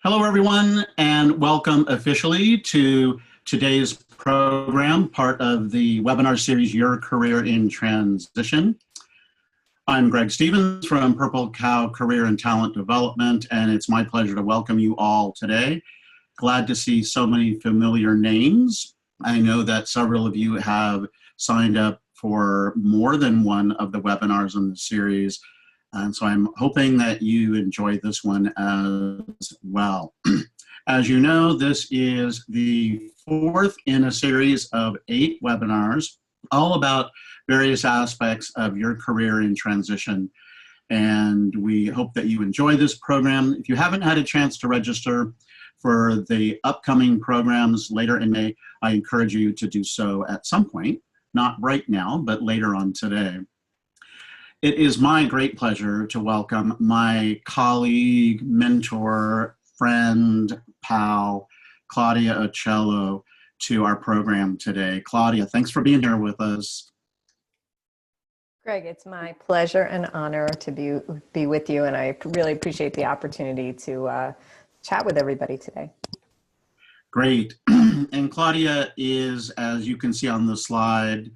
Hello, everyone, and welcome officially to today's program, part of the webinar series, Your Career in Transition. I'm Greg Stevens from Purple Cow Career and Talent Development, and it's my pleasure to welcome you all today. Glad to see so many familiar names. I know that several of you have signed up for more than one of the webinars in the series, and so I'm hoping that you enjoy this one as well. As you know, this is the fourth in a series of 8 webinars, all about various aspects of your career in transition. And we hope that you enjoy this program. If you haven't had a chance to register for the upcoming programs later in May, I encourage you to do so at some point, not right now, but later on today. It is my great pleasure to welcome my colleague, mentor, friend, pal, Claudia Ocello, to our program today. Claudia, thanks for being here with us. Greg, it's my pleasure and honor to be with you, and I really appreciate the opportunity to chat with everybody today. Great. And Claudia is, as you can see on the slide,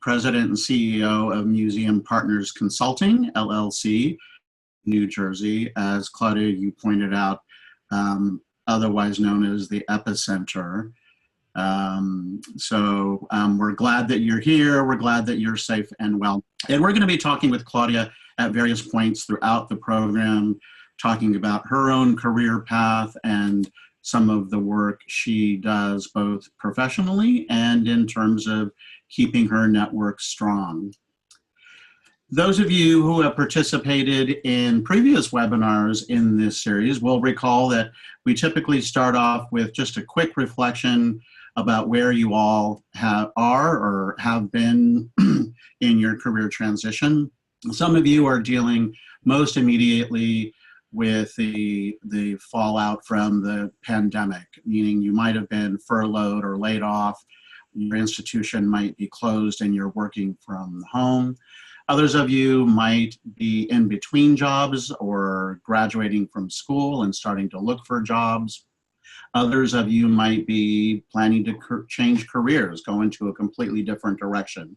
President and CEO of Museum Partners Consulting, LLC, New Jersey, as Claudia, you pointed out, otherwise known as the Epicenter. We're glad that you're here. We're glad that you're safe and well. And we're going to be talking with Claudia at various points throughout the program, talking about her own career path and some of the work she does both professionally and in terms of keeping her network strong. Those of you who have participated in previous webinars in this series will recall that we typically start off with just a quick reflection about where you all are or have been in your career transition. Some of you are dealing most immediately with the fallout from the pandemic, meaning you might have been furloughed or laid off. Your institution might be closed and you're working from home. Others of you might be in between jobs or graduating from school and starting to look for jobs. Others of you might be planning to change careers, go into a completely different direction.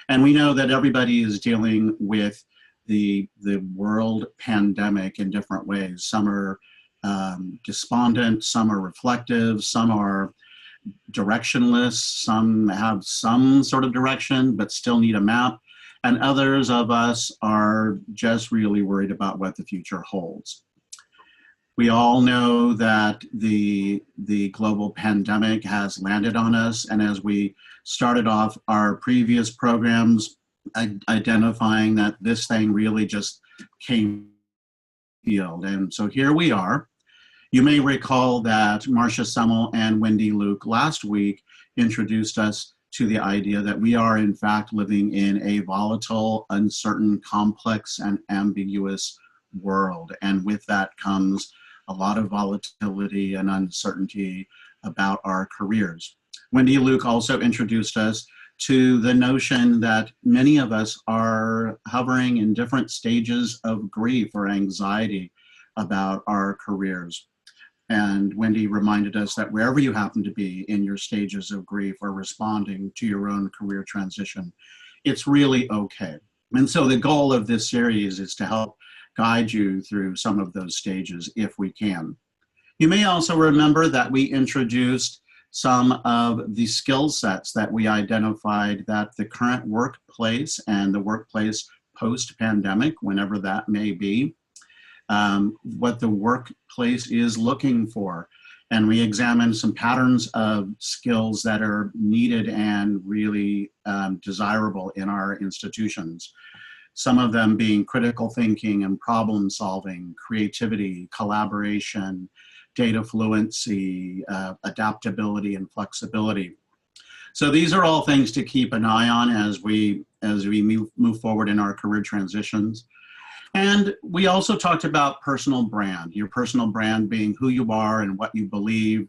And we know that everybody is dealing with the world pandemic in different ways. Some are despondent, some are reflective, some are directionless, some have some sort of direction but still need a map, and others of us are just really worried about what the future holds. We all know that the global pandemic has landed on us, and as we started off our previous programs identifying that this thing really just came field, and so here we are. You may recall that Marcia Semmel and Wendy Luke last week introduced us to the idea that we are in fact living in a volatile, uncertain, complex, and ambiguous world. And with that comes a lot of volatility and uncertainty about our careers. Wendy Luke also introduced us to the notion that many of us are hovering in different stages of grief or anxiety about our careers. And Wendy reminded us that wherever you happen to be in your stages of grief or responding to your own career transition, it's really okay. And so the goal of this series is to help guide you through some of those stages if we can. You may also remember that we introduced some of the skill sets that we identified that the current workplace and the workplace post-pandemic, whenever that may be, what the workplace is looking for. And we examined some patterns of skills that are needed and really desirable in our institutions. Some of them being critical thinking and problem solving, creativity, collaboration, data fluency, adaptability, and flexibility. So these are all things to keep an eye on as we move forward in our career transitions. And we also talked about personal brand, your personal brand being who you are and what you believe,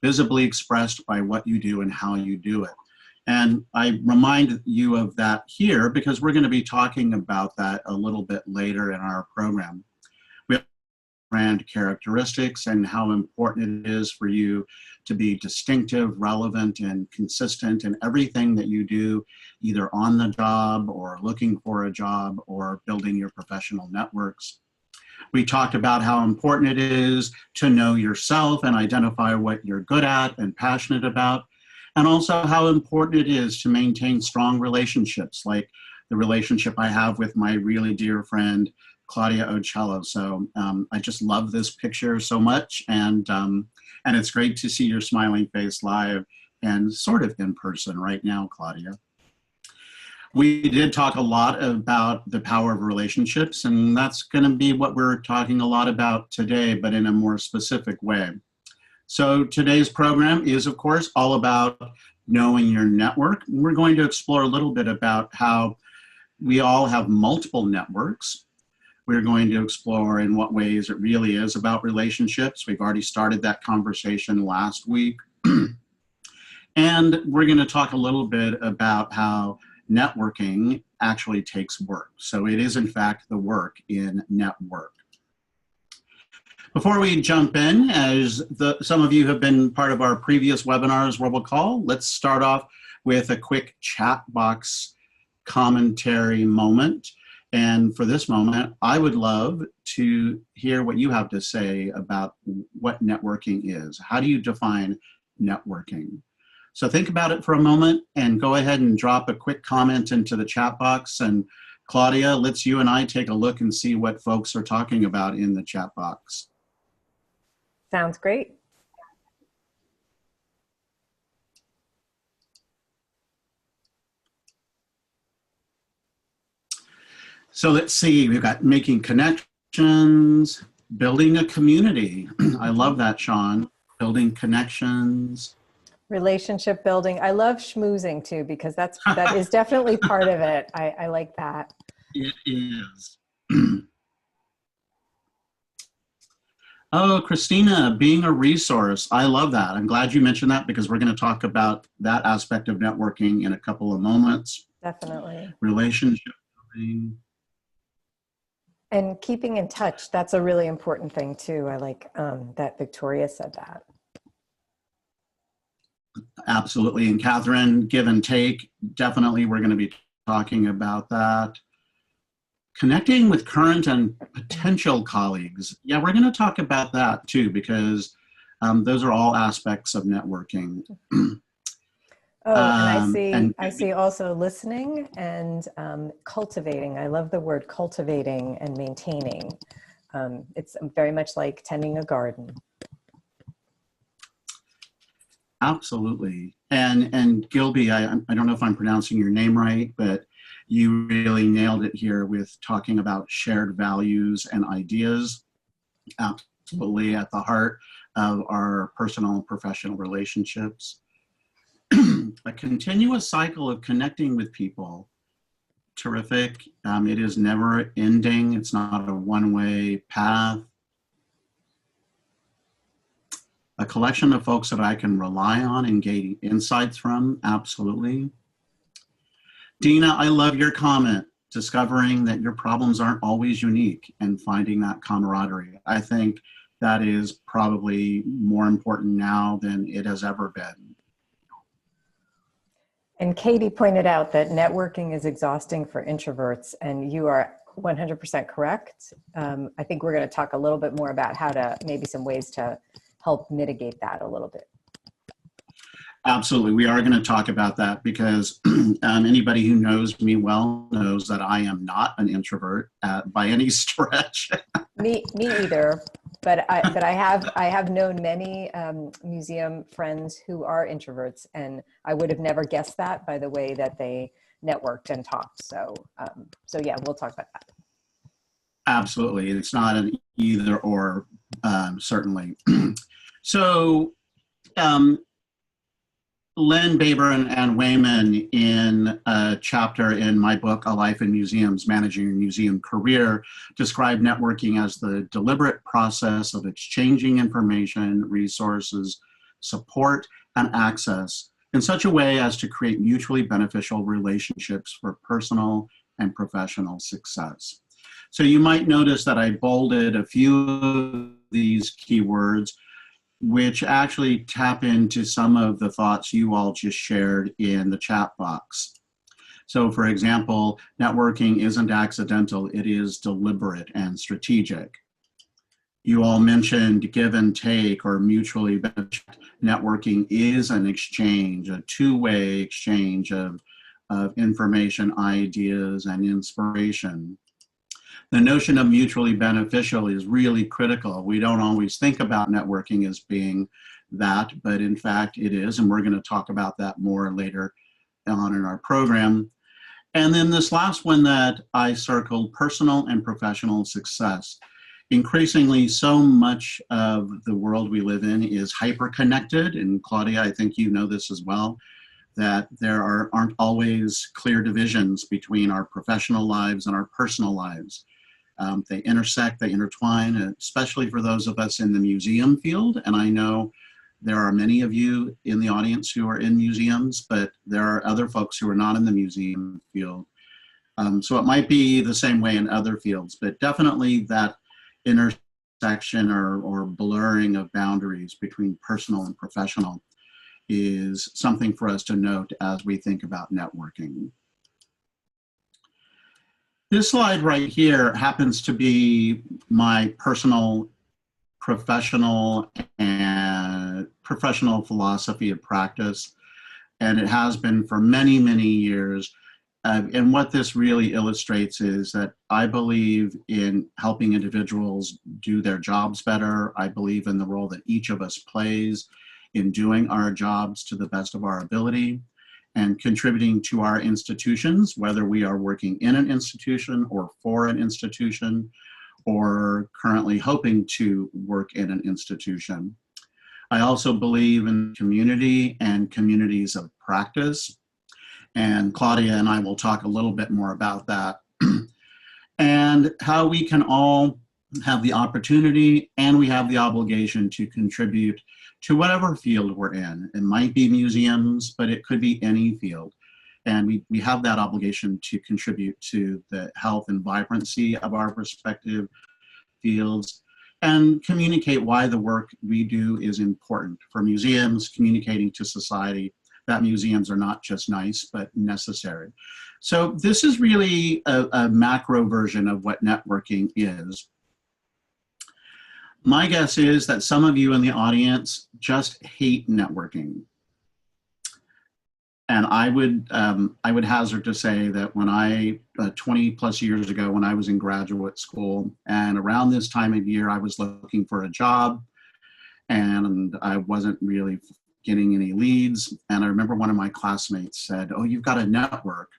visibly expressed by what you do and how you do it. And I remind you of that here because we're going to be talking about that a little bit later in our program. We brand characteristics and how important it is for you to be distinctive, relevant, and consistent in everything that you do, either on the job or looking for a job or building your professional networks. We talked about how important it is to know yourself and identify what you're good at and passionate about, and also how important it is to maintain strong relationships, like the relationship I have with my really dear friend, Claudia Ocello. So I just love this picture so much, and it's great to see your smiling face live and sort of in person right now, Claudia. We did talk a lot about the power of relationships, and that's going to be what we're talking a lot about today, but in a more specific way. So today's program is, of course, all about knowing your network. We're going to explore a little bit about how we all have multiple networks. We're going to explore in what ways it really is about relationships. We've already started that conversation last week. And we're going to talk a little bit about how networking actually takes work. So it is, in fact, the work in network. Before we jump in, as some of you have been part of our previous webinars, robocall, let's start off with a quick chat box commentary moment. And for this moment, I would love to hear what you have to say about what networking is. How do you define networking? So think about it for a moment and go ahead and drop a quick comment into the chat box. And Claudia, let's you and I take a look and see what folks are talking about in the chat box. Sounds great. So let's see, we've got making connections, building a community. I love that, Sean. Building connections. Relationship building. I love schmoozing too, because that is definitely part of it. I like that. It is. Oh, Christina, being a resource. I love that. I'm glad you mentioned that because we're going to talk about that aspect of networking in a couple of moments. Definitely. Relationship building. And keeping in touch. That's a really important thing too. I like that Victoria said that. Absolutely. And Catherine, give and take. Definitely, we're going to be talking about that. Connecting with current and potential colleagues. Yeah, we're going to talk about that too, because those are all aspects of networking. Oh, and I see also listening and cultivating. I love the word cultivating and maintaining. It's very much like tending a garden. Absolutely. And Gilby, I don't know if I'm pronouncing your name right, but you really nailed it here with talking about shared values and ideas. Absolutely at the heart of our personal and professional relationships. A continuous cycle of connecting with people. Terrific. It is never ending. It's not a one-way path. A collection of folks that I can rely on and gain insights from. Absolutely. Dina, I love your comment, discovering that your problems aren't always unique and finding that camaraderie. I think that is probably more important now than it has ever been. And Katie pointed out that networking is exhausting for introverts, and you are 100% correct. I think we're going to talk a little bit more about how to, maybe some ways to help mitigate that a little bit. Absolutely. We are going to talk about that because anybody who knows me well knows that I am not an introvert by any stretch. Me either. But I have known many museum friends who are introverts, and I would have never guessed that by the way that they networked and talked. So yeah, we'll talk about that. Absolutely. It's not an either or, certainly. So, Len Baber and Wayman, in a chapter in my book, A Life in Museums, Managing Your Museum Career, describe networking as the deliberate process of exchanging information, resources, support, and access in such a way as to create mutually beneficial relationships for personal and professional success. So you might notice that I bolded a few of these keywords, which actually tap into some of the thoughts you all just shared in the chat box. So for example, networking isn't accidental, it is deliberate and strategic. You all mentioned give and take or mutually beneficial. Networking is an exchange, a two-way exchange of information, ideas, and inspiration. The notion of mutually beneficial is really critical. We don't always think about networking as being that, but in fact it is, and we're going to talk about that more later on in our program. And then this last one that I circled, personal and professional success. Increasingly, so much of the world we live in is hyper-connected, and Claudia, I think you know this as well, that there aren't always clear divisions between our professional lives and our personal lives. They intersect, they intertwine, especially for those of us in the museum field. And I know there are many of you in the audience who are in museums, but there are other folks who are not in the museum field. So it might be the same way in other fields, but definitely that intersection or blurring of boundaries between personal and professional is something for us to note as we think about networking. This slide right here happens to be my personal, professional philosophy of practice, and it has been for many, many years. And what this really illustrates is that I believe in helping individuals do their jobs better. I believe in the role that each of us plays in doing our jobs to the best of our ability and contributing to our institutions, whether we are working in an institution or for an institution, or currently hoping to work in an institution. I also believe in community and communities of practice. And Claudia and I will talk a little bit more about that. And how we can all have the opportunity and we have the obligation to contribute to whatever field we're in. It might be museums, but it could be any field. And we have that obligation to contribute to the health and vibrancy of our respective fields and communicate why the work we do is important. For museums, communicating to society that museums are not just nice, but necessary. So this is really a macro version of what networking is. My guess is that some of you in the audience just hate networking. And I would hazard to say that when 20 plus years ago, when I was in graduate school, and around this time of year, I was looking for a job and I wasn't really getting any leads. And I remember one of my classmates said, "Oh, you've got a network."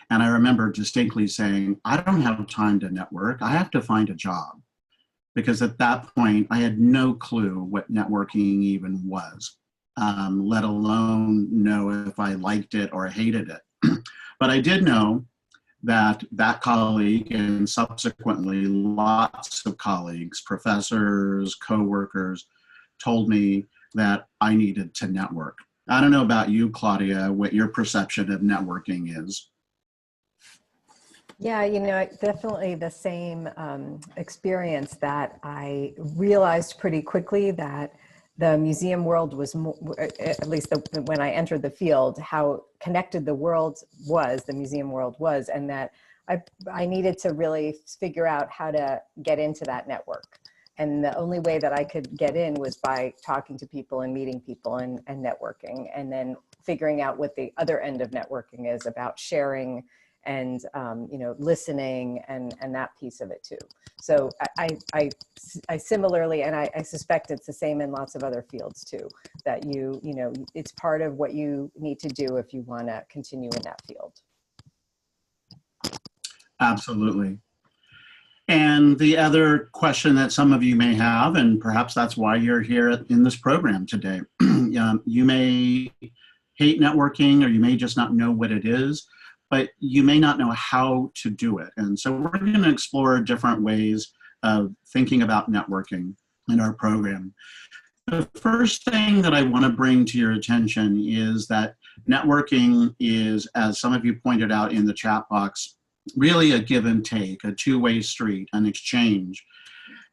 And I remember distinctly saying, "I don't have time to network. I have to find a job." Because at that point, I had no clue what networking even was, let alone know if I liked it or hated it. But I did know that that colleague and subsequently lots of colleagues, professors, coworkers, told me that I needed to network. I don't know about you, Claudia, what your perception of networking is. Yeah, you know, definitely the same experience that I realized pretty quickly that the museum world was, more, at least when I entered the field, how connected the world was, the museum world was, and that I needed to really figure out how to get into that network. And the only way that I could get in was by talking to people and meeting people and networking, and then figuring out what the other end of networking is about sharing and you know, listening and that piece of it too. So I similarly, and I suspect it's the same in lots of other fields too, that you know, it's part of what you need to do if you want to continue in that field. Absolutely. And the other question that some of you may have, and perhaps that's why you're here in this program today, you may hate networking or you may just not know what it is, but you may not know how to do it. And so we're going to explore different ways of thinking about networking in our program. The first thing that I want to bring to your attention is that networking is, as some of you pointed out in the chat box, really a give and take, a two-way street, an exchange.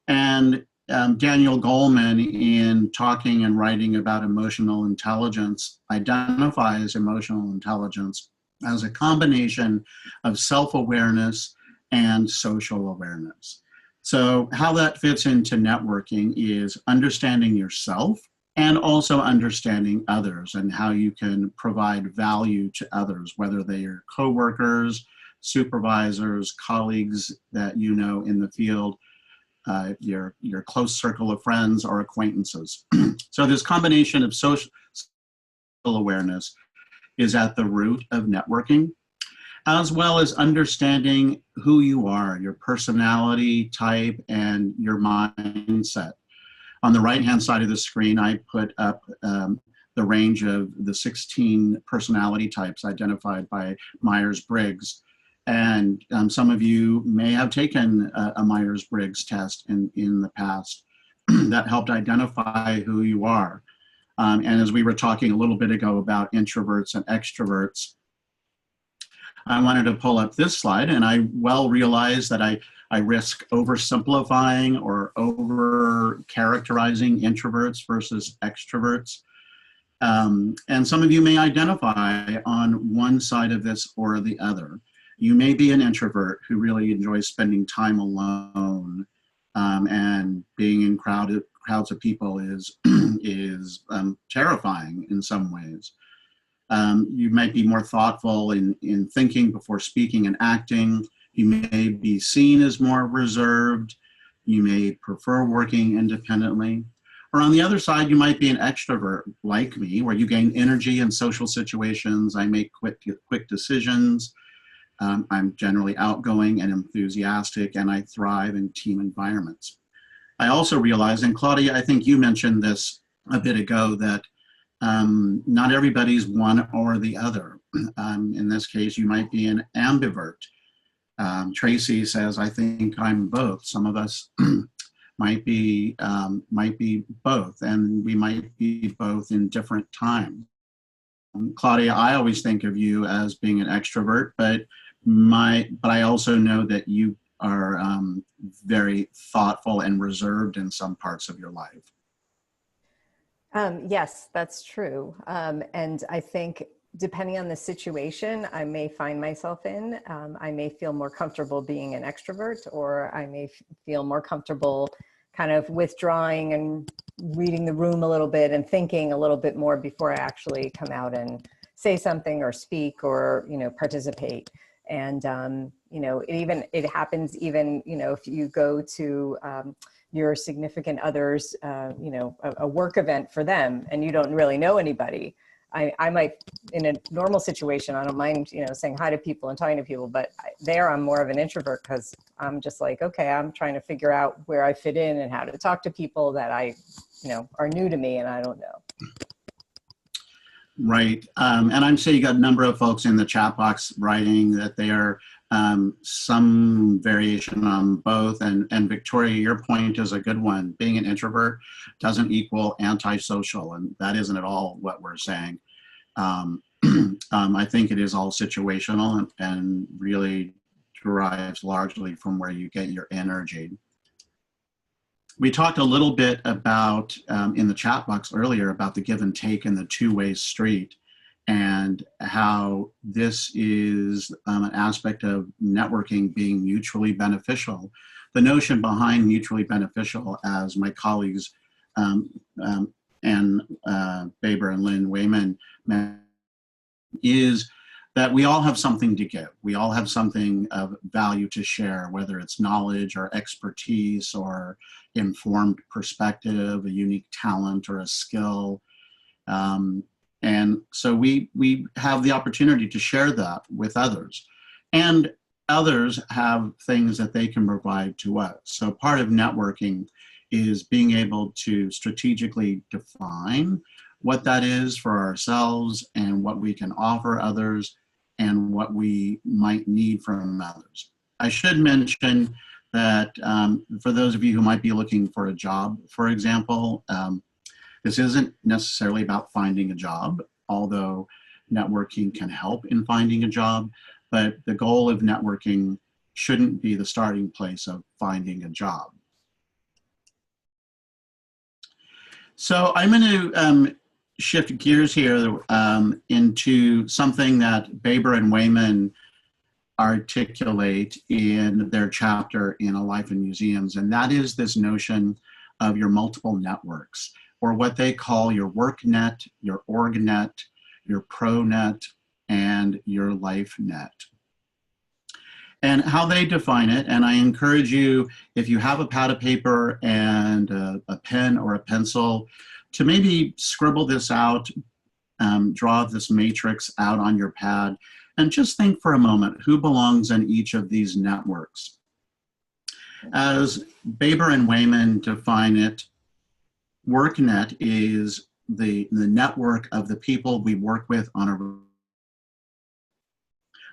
And Daniel Goleman, in talking and writing about emotional intelligence, identifies emotional intelligence as a combination of self-awareness and social awareness. So how that fits into networking is understanding yourself and also understanding others and how you can provide value to others, whether they are coworkers, supervisors, colleagues that you know in the field, your close circle of friends or acquaintances. So this combination of social awareness is at the root of networking, as well as understanding who you are, your personality type, and your mindset. On the right-hand side of the screen, I put up the range of the 16 personality types identified by Myers-Briggs. And some of you may have taken a Myers-Briggs test in the past that helped identify who you are. And as we were talking a little bit ago about introverts and extroverts, I wanted to pull up this slide, and I well realize that I risk oversimplifying or over characterizing introverts versus extroverts. And some of you may identify on one side of this or the other. You may be an introvert who really enjoys spending time alone, and being in crowds of people is terrifying in some ways. You might be more thoughtful in thinking before speaking and acting. You may be seen as more reserved. You may prefer working independently. Or on the other side, you might be an extrovert like me, where you gain energy in social situations. I make quick decisions. I'm generally outgoing and enthusiastic, and I thrive in team environments. I also realize, and Claudia, I think you mentioned this a bit ago, that not everybody's one or the other. In this case, you might be an ambivert. Tracy says, I think I'm both. Some of us might be both, and we might be both in different times. Claudia, I always think of you as being an extrovert, but I also know that you are very thoughtful and reserved in some parts of your life. Yes, that's true. And I think depending on the situation I may find myself in, I may feel more comfortable being an extrovert, or I may feel more comfortable kind of withdrawing and reading the room a little bit and thinking a little bit more before I actually come out and say something or speak or, participate. And, it happens even, if you go to your significant other's, a work event for them and you don't really know anybody. I might, in a normal situation, I don't mind, saying hi to people and talking to people, but there I'm more of an introvert because I'm just like, okay, I'm trying to figure out where I fit in and how to talk to people that are new to me and I don't know. Right. And I'm sure you got a number of folks in the chat box writing that they are some variation on both. And Victoria, your point is a good one. Being an introvert doesn't equal antisocial, and that isn't at all what we're saying. I think it is all situational and really derives largely from where you get your energy. We talked a little bit about, in the chat box earlier, about the give and take and the two-way street, and how this is an aspect of networking being mutually beneficial. The notion behind mutually beneficial, as my colleagues Ann Baber and Lynn Wayman mentioned, is that we all have something to give. We all have something of value to share, whether it's knowledge or expertise or informed perspective, a unique talent or a skill. And so we have the opportunity to share that with others. And others have things that they can provide to us. So part of networking is being able to strategically define what that is for ourselves and what we can offer others and what we might need from others. I should mention that for those of you who might be looking for a job, for example, this isn't necessarily about finding a job, although networking can help in finding a job. but the goal of networking shouldn't be the starting place of finding a job. So I'm going to shift gears here into something that Baber and Wayman articulate in their chapter in A Life in Museums, and that is this notion of your multiple networks, or what they call your work net, your org net, your pro net, and your life net. And how they define it, and I encourage you, if you have a pad of paper and a pen or a pencil, to maybe scribble this out, draw this matrix out on your pad, and just think for a moment, who belongs in each of these networks? As Baber and Wayman define it, WorkNet is the network of the people we work with on a.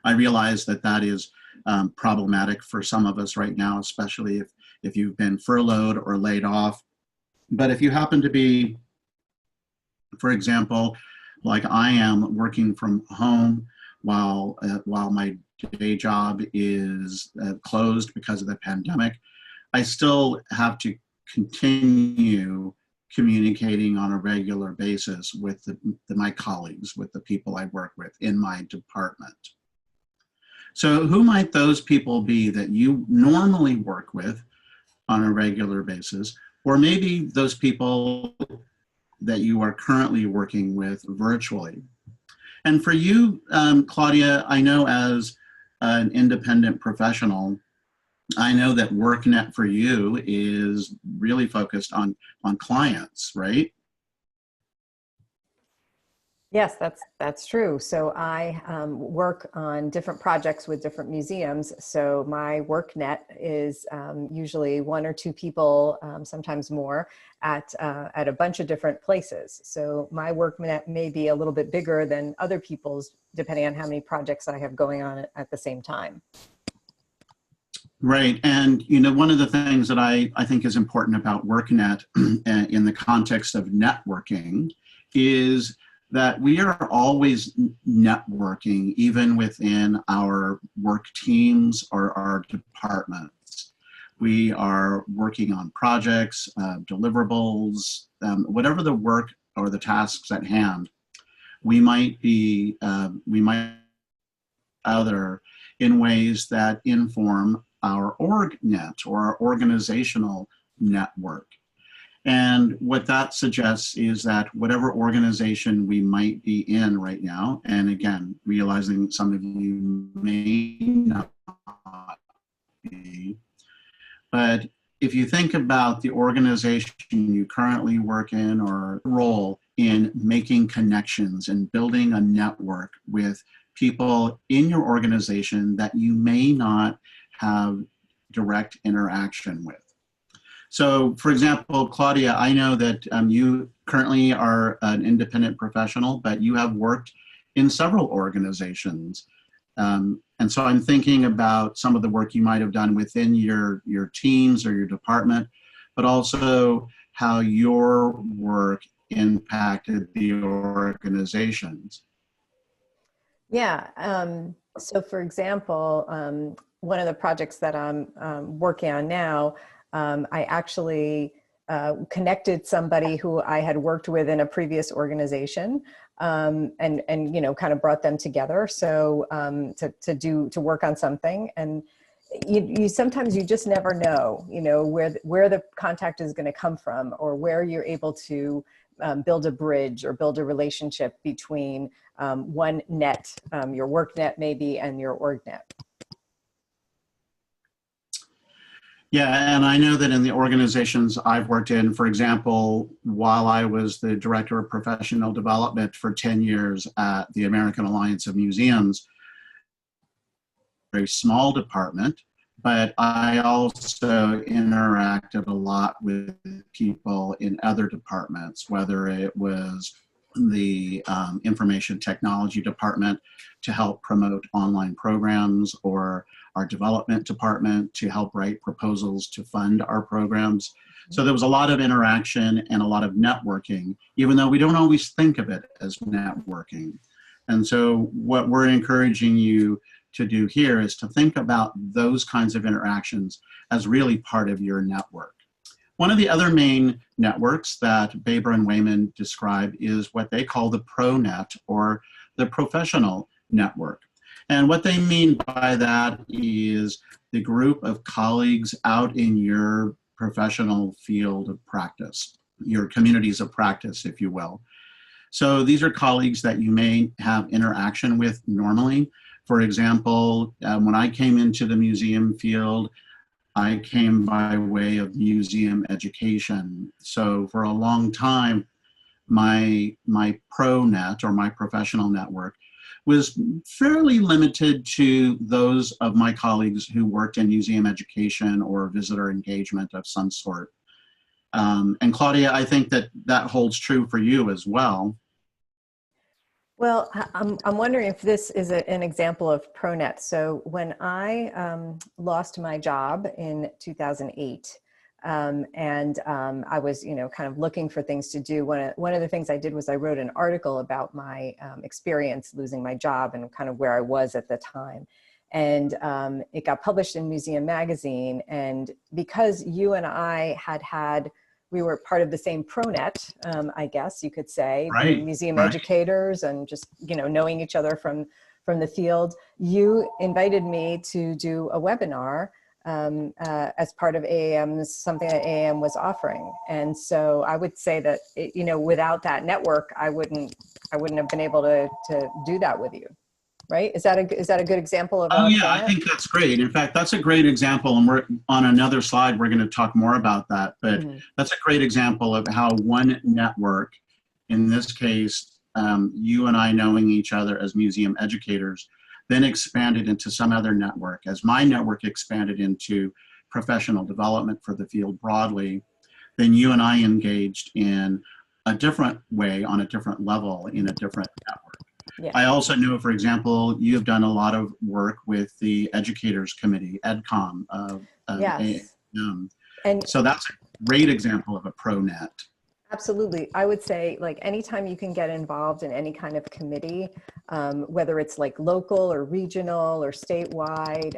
I realize that that is problematic for some of us right now, especially if you've been furloughed or laid off. But if you happen to be, for example, like I am, working from home while my day job is closed because of the pandemic, I still have to continue communicating on a regular basis with my colleagues, with the people I work with in my department. So who might those people be that you normally work with on a regular basis, or maybe those people that you are currently working with virtually? And for you, Claudia, I know as an independent professional, I know that WorkNet for you is really focused on clients, right? Yes, that's true. So I work on different projects with different museums. So my work net is usually one or two people, sometimes more, at a bunch of different places. So my work net may be a little bit bigger than other people's, depending on how many projects I have going on at the same time. Right. And, you know, one of the things that I think is important about WorkNet in the context of networking is that we are always networking, even within our work teams or our departments. We are working on projects, deliverables, whatever the work or the tasks at hand. We might other in ways that inform our org net or our organizational network. And what that suggests is that whatever organization we might be in right now, and again, realizing some of you may not be, but if you think about the organization you currently work in or role in making connections and building a network with people in your organization that you may not have direct interaction with. So, for example, Claudia, I know that you currently are an independent professional, but you have worked in several organizations. And so I'm thinking about some of the work you might have done within your teams or your department, but also how your work impacted the organizations. Yeah. So, for example, one of the projects that I'm working on now, I actually connected somebody who I had worked with in a previous organization, and you know, kind of brought them together. So to work on something, and you sometimes you just never know, you know, where the contact is going to come from, or where you're able to build a bridge or build a relationship between one net, your work net maybe, and your org net. Yeah, and I know that in the organizations I've worked in, for example, while I was the director of professional development for 10 years at the American Alliance of Museums, a very small department, but I also interacted a lot with people in other departments, whether it was the information technology department to help promote online programs, or our development department to help write proposals to fund our programs. So there was a lot of interaction and a lot of networking, even though we don't always think of it as networking. And so what we're encouraging you to do here is to think about those kinds of interactions as really part of your network. One of the other main networks that Baber and Wayman describe is what they call the ProNet, or the professional network. And what they mean by that is the group of colleagues out in your professional field of practice, your communities of practice, if you will. So these are colleagues that you may have interaction with normally. For example, when I came into the museum field, I came by way of museum education. So for a long time, my ProNet, or my professional network, was fairly limited to those of my colleagues who worked in museum education or visitor engagement of some sort. And Claudia, I think that that holds true for you as well. Well, I'm wondering if this is an example of ProNet. So when I lost my job in 2008, I was, kind of looking for things to do. One of the things I did was I wrote an article about my experience losing my job and kind of where I was at the time. And it got published in Museum Magazine. And because you and I we were part of the same ProNet, I guess you could say, Right, museum right. educators and just, knowing each other from the field, you invited me to do a webinar as part of AAM's, something that AAM was offering. And so I would say that, without that network, I wouldn't have been able to do that with you. Right? Is that a good example of Oh yeah, ProNet? I think that's great. In fact, that's a great example, and we're on another slide, we're going to talk more about that, but that's a great example of how one network, in this case, you and I knowing each other as museum educators, then expanded into some other network. As my network expanded into professional development for the field broadly, then you and I engaged in a different way, on a different level, in a different network. Yeah. I also know, for example, you have done a lot of work with the Educators Committee, EdCom. Yes. And so that's a great example of a ProNet. absolutely. I would say, like, anytime you can get involved in any kind of committee, whether it's like local or regional or statewide,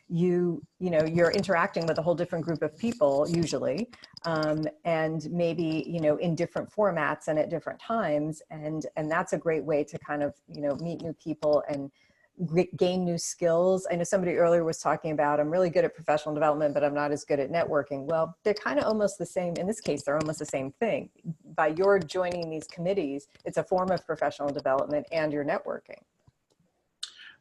you're interacting with a whole different group of people usually, and maybe, in different formats and at different times. And that's a great way to kind of, meet new people and gain new skills. I know somebody earlier was talking about, I'm really good at professional development, but I'm not as good at networking. Well, they're kind of almost the same. In this case, they're almost the same thing. By your joining these committees, it's a form of professional development and you're networking.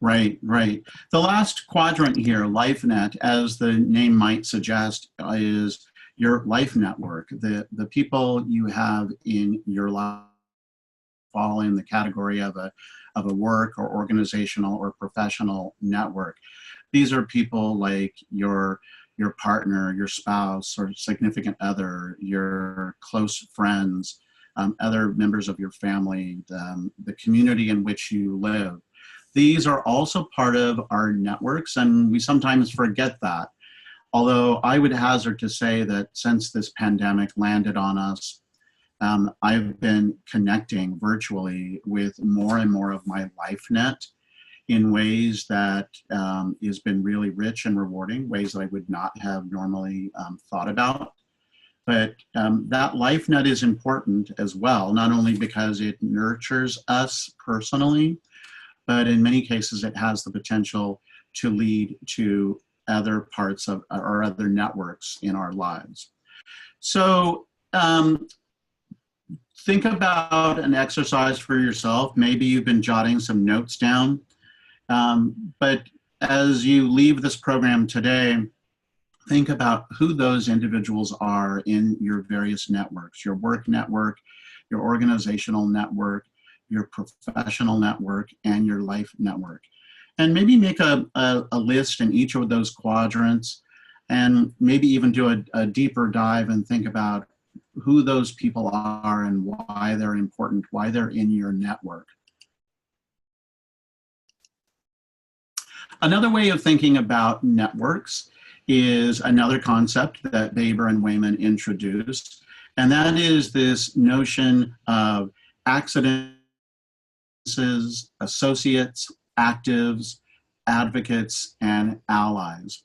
Right, right. The last quadrant here, LifeNet, as the name might suggest, is your life network. The people you have in your life fall in the category of a work or organizational or professional network. These are people like your partner, your spouse or significant other, your close friends, other members of your family, the community in which you live. These are also part of our networks, and we sometimes forget that. Although I would hazard to say that since this pandemic landed on us, I've been connecting virtually with more and more of my LifeNet in ways that has been really rich and rewarding, ways that I would not have normally thought about. But that LifeNet is important as well, not only because it nurtures us personally, but in many cases it has the potential to lead to other parts of or other networks in our lives. So think about an exercise for yourself. Maybe you've been jotting some notes down, but as you leave this program today, think about who those individuals are in your various networks, your work network, your organizational network, your professional network, and your life network. And maybe make a list in each of those quadrants, and maybe even do a deeper dive and think about who those people are and why they're important, why they're in your network. Another way of thinking about networks is another concept that Baber and Wayman introduced, and that is this notion of accidents, associates, actives, advocates, and allies.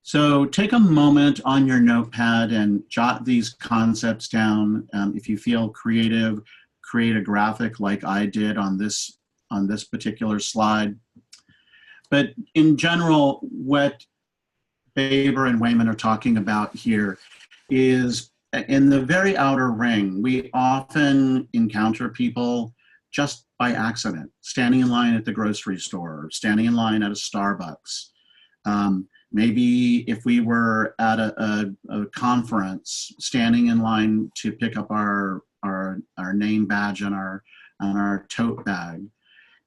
So take a moment on your notepad and jot these concepts down. If you feel creative, create a graphic like I did on this particular slide. But in general, what Baber and Wayman are talking about here is in the very outer ring, we often encounter people just by accident, standing in line at the grocery store, standing in line at a Starbucks. Maybe if we were at a conference, standing in line to pick up our name badge and our tote bag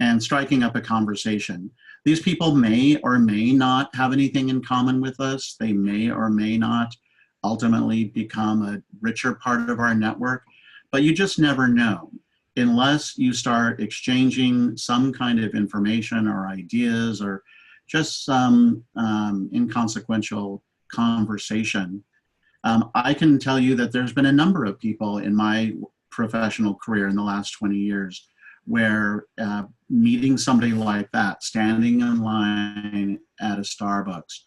and striking up a conversation. These people may or may not have anything in common with us. They may or may not ultimately become a richer part of our network, but you just never know unless you start exchanging some kind of information or ideas or just some inconsequential conversation. I can tell you that there's been a number of people in my professional career in the last 20 years where meeting somebody like that, standing in line at a Starbucks,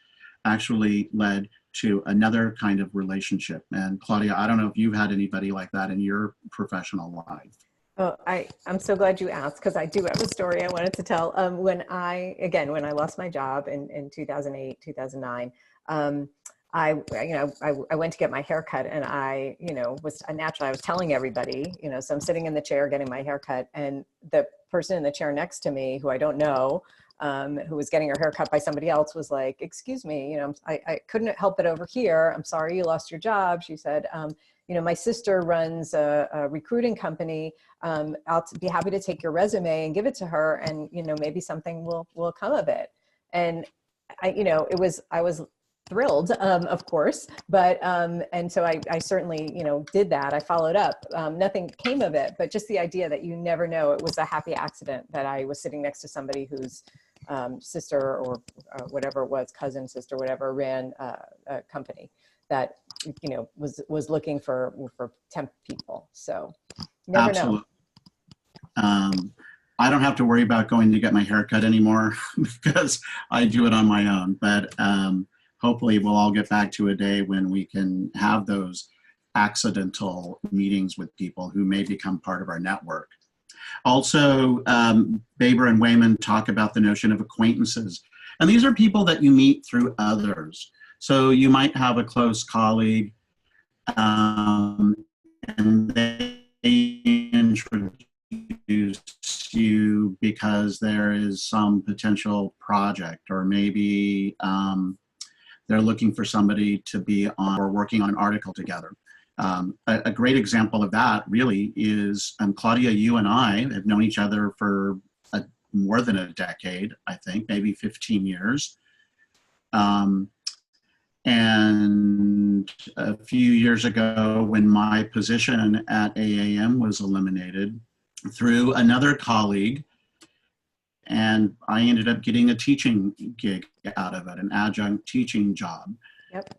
actually led to another kind of relationship. And Claudia, I don't know if you've had anybody like that in your professional life. Oh, I'm so glad you asked, because I do have a story I wanted to tell. When I lost my job in 2008, 2009, I went to get my hair cut, and I was telling everybody, so I'm sitting in the chair getting my hair cut, and the person in the chair next to me, who I don't know, who was getting her hair cut by somebody else, was like, "Excuse me, I couldn't help it over here. I'm sorry you lost your job." She said, "My sister runs a recruiting company. I'll be happy to take your resume and give it to her, and maybe something will come of it." And I was thrilled, of course, but and so I certainly did that. I followed up. Nothing came of it, but just the idea that you never know. It was a happy accident that I was sitting next to somebody whose sister or whatever it was, cousin, sister, whatever, ran a company that was looking for temp people. So never Absolutely. know. I don't have to worry about going to get my hair cut anymore because I do it on my own. But hopefully we'll all get back to a day when we can have those accidental meetings with people who may become part of our network. Also, Baber and Wayman talk about the notion of acquaintances. And these are people that you meet through others. So you might have a close colleague and they introduce you because there is some potential project, or maybe they're looking for somebody to be on or working on an article together. A great example of that really is Claudia, you and I have known each other for more than a decade, I think, maybe 15 years. And a few years ago, when my position at AAM was eliminated, through another colleague, and I ended up getting a teaching gig out of it, an adjunct teaching job. Yep.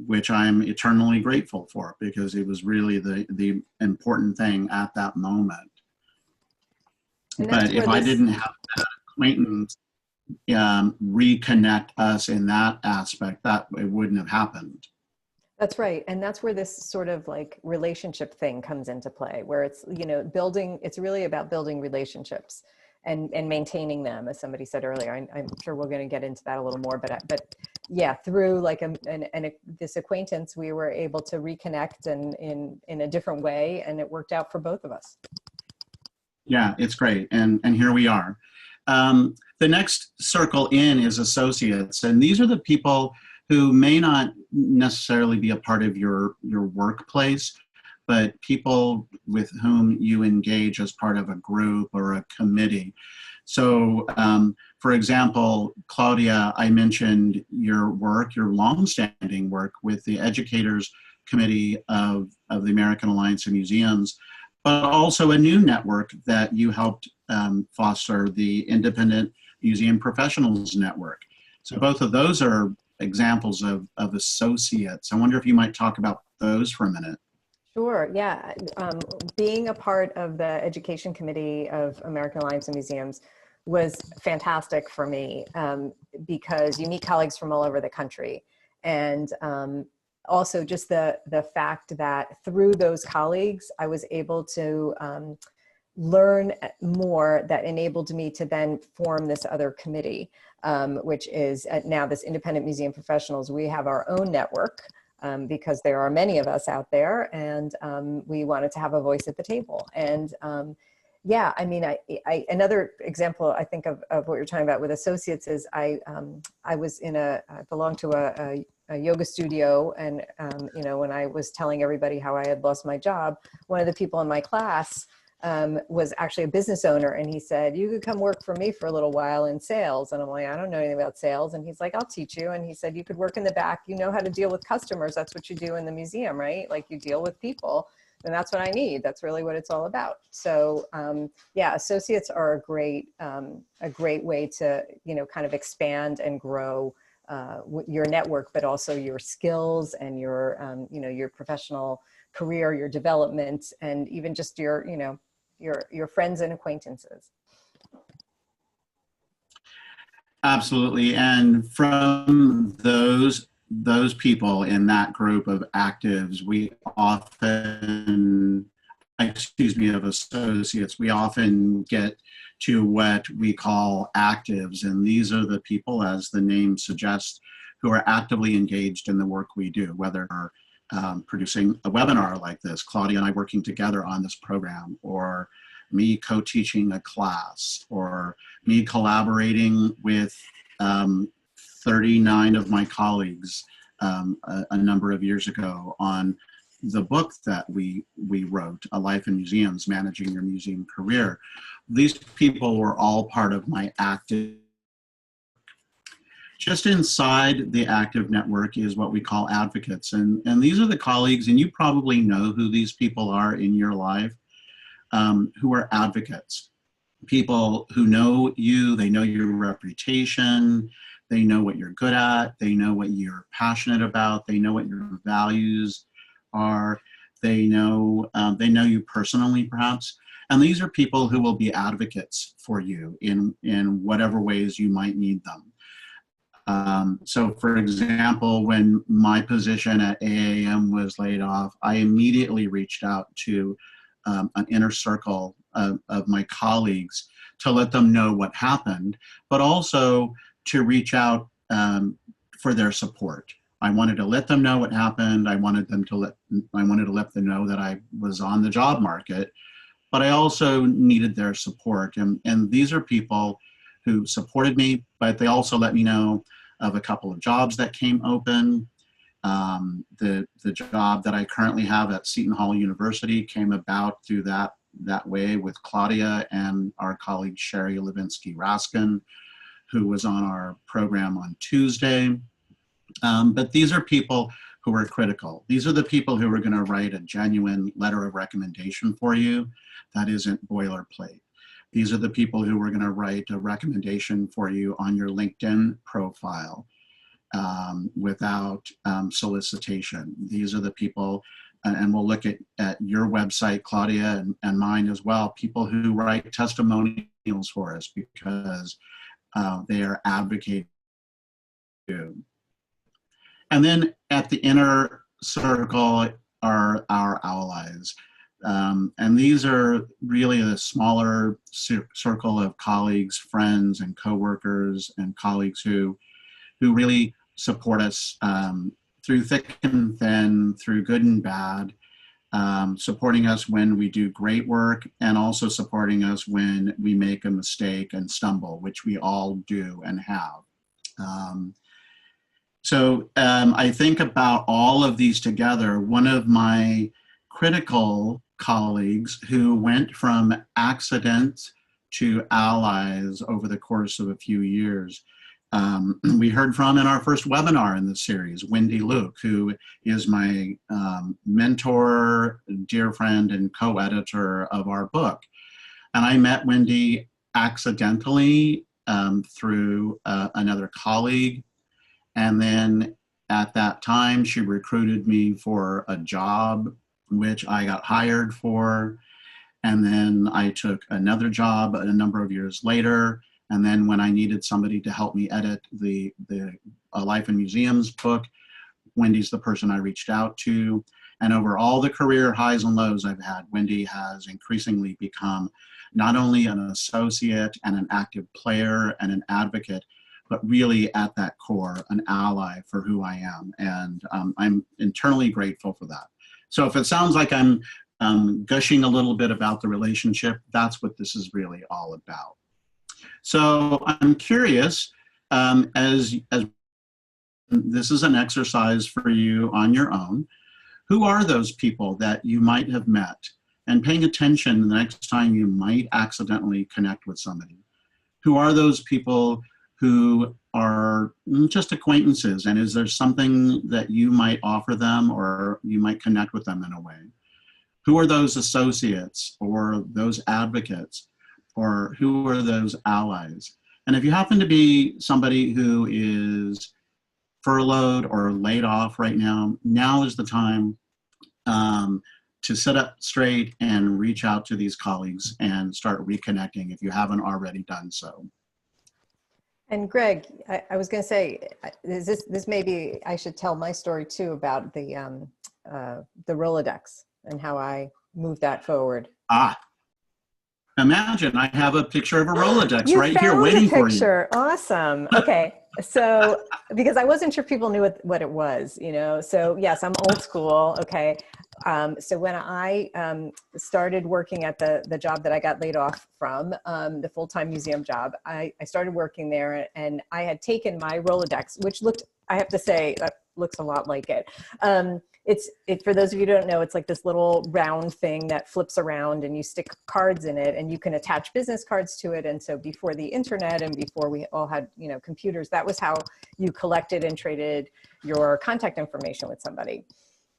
Which I'm eternally grateful for, because it was really the important thing at that moment. But if I didn't have that acquaintance reconnect us in that aspect, that it wouldn't have happened. That's right. And that's where this sort of like relationship thing comes into play, where it's, it's really about building relationships and maintaining them, as somebody said earlier. I'm sure we're going to get into that a little more, but yeah, through like this acquaintance, we were able to reconnect and in a different way, and it worked out for both of us. Yeah, it's great. And here we are. The next circle in is associates. And these are the people who may not necessarily be a part of your workplace, but people with whom you engage as part of a group or a committee. So, for example, Claudia, I mentioned your work, your longstanding work with the Educators Committee of the American Alliance of Museums, but also a new network that you helped foster, the Independent Museum Professionals Network. So both of those are examples of associates. I wonder if you might talk about those for a minute. Sure, yeah. Being a part of the Education Committee of American Alliance of Museums was fantastic for me, because you meet colleagues from all over the country. And also just the fact that through those colleagues, I was able to learn more that enabled me to then form this other committee, which is now this Independent Museum Professionals. We have our own network because there are many of us out there, and we wanted to have a voice at the table. And yeah, I mean, I another example I think of what you're talking about with associates is I belonged to a yoga studio, and you know, when I was telling everybody how I had lost my job, one of the people in my class was actually a business owner, and he said, "You could come work for me for a little while in sales." And I'm like, "I don't know anything about sales." And he's like, "I'll teach you." And he said, "You could work in the back. You know how to deal with customers. That's what you do in the museum, right? Like, you deal with people." And that's what I need. That's really what it's all about. So yeah, associates are a great way to, you know, kind of expand and grow your network, but also your skills and your, you know, your professional career, your development, and even just your, you know, your friends and acquaintances. Absolutely. And from those people in that group of actives, we often, excuse me, of associates, we often get to what we call actives. And these are the people, as the name suggests, who are actively engaged in the work we do, whether producing a webinar like this, Claudia and I working together on this program, or me co-teaching a class, or me collaborating with 39 of my colleagues a number of years ago on the book that we wrote, A Life in Museums, Managing Your Museum Career. These people were all part of my active. Just inside the active network is what we call advocates. And these are the colleagues, and you probably know who these people are in your life, who are advocates. People who know you, they know your reputation, they know what you're good at, they know what you're passionate about, they know what your values are, they know you personally perhaps. And these are people who will be advocates for you in whatever ways you might need them. So for example, when my position at AAM was laid off, I immediately reached out to an inner circle of my colleagues to let them know what happened, but also to reach out for their support. I wanted to let them know what happened. I wanted to let them know that I was on the job market, but I also needed their support. And these are people who supported me, but they also let me know of a couple of jobs that came open. The job that I currently have at Seton Hall University came about through that way with Claudia and our colleague Sherry Levinsky Raskin, who was on our program on Tuesday. But these are people who are critical. These are the people who are going to write a genuine letter of recommendation for you that isn't boilerplate. These are the people who are going to write a recommendation for you on your LinkedIn profile without solicitation. These are the people, and we'll look at your website, Claudia, and mine as well, people who write testimonials for us because they are advocating. And then at the inner circle are our allies. And these are really a smaller circle of colleagues, friends, and coworkers and colleagues who really support us through thick and thin, through good and bad, supporting us when we do great work, and also supporting us when we make a mistake and stumble, which we all do and have. So I think about all of these together. One of my critical colleagues who went from accident to allies over the course of a few years, we heard from in our first webinar in this series, Wendy Luke, who is my mentor, dear friend, and co-editor of our book. And I met Wendy accidentally through another colleague. And then at that time, she recruited me for a job, which I got hired for. And then I took another job a number of years later And then when I needed somebody to help me edit the Life in Museums book, Wendy's the person I reached out to. And over all the career highs and lows I've had, Wendy has increasingly become not only an associate and an active player and an advocate, but really at that core, an ally for who I am. And I'm internally grateful for that. So if it sounds like I'm gushing a little bit about the relationship, that's what this is really all about. So I'm curious, as this is an exercise for you on your own, who are those people that you might have met? And paying attention the next time you might accidentally connect with somebody. Who are those people who are just acquaintances, and is there something that you might offer them or you might connect with them in a way? Who are those associates or those advocates, or who are those allies? And if you happen to be somebody who is furloughed or laid off right now, now is the time to sit up straight and reach out to these colleagues and start reconnecting if you haven't already done so. And Greg, I was going to say, this maybe I should tell my story too about the Rolodex and how I moved that forward. Imagine I have a picture of a Rolodex right here waiting for you. Awesome. Okay. So, because I wasn't sure people knew what it was, you know, so yes, I'm old school. Okay. So when I started working at the job that I got laid off from, the full-time museum job, I started working there, and I had taken my Rolodex, which looked, I have to say, that looks a lot like it. For those of you who don't know, it's like this little round thing that flips around and you stick cards in it, and you can attach business cards to it. And so before the internet and before we all had, you know, computers, that was how you collected and traded your contact information with somebody.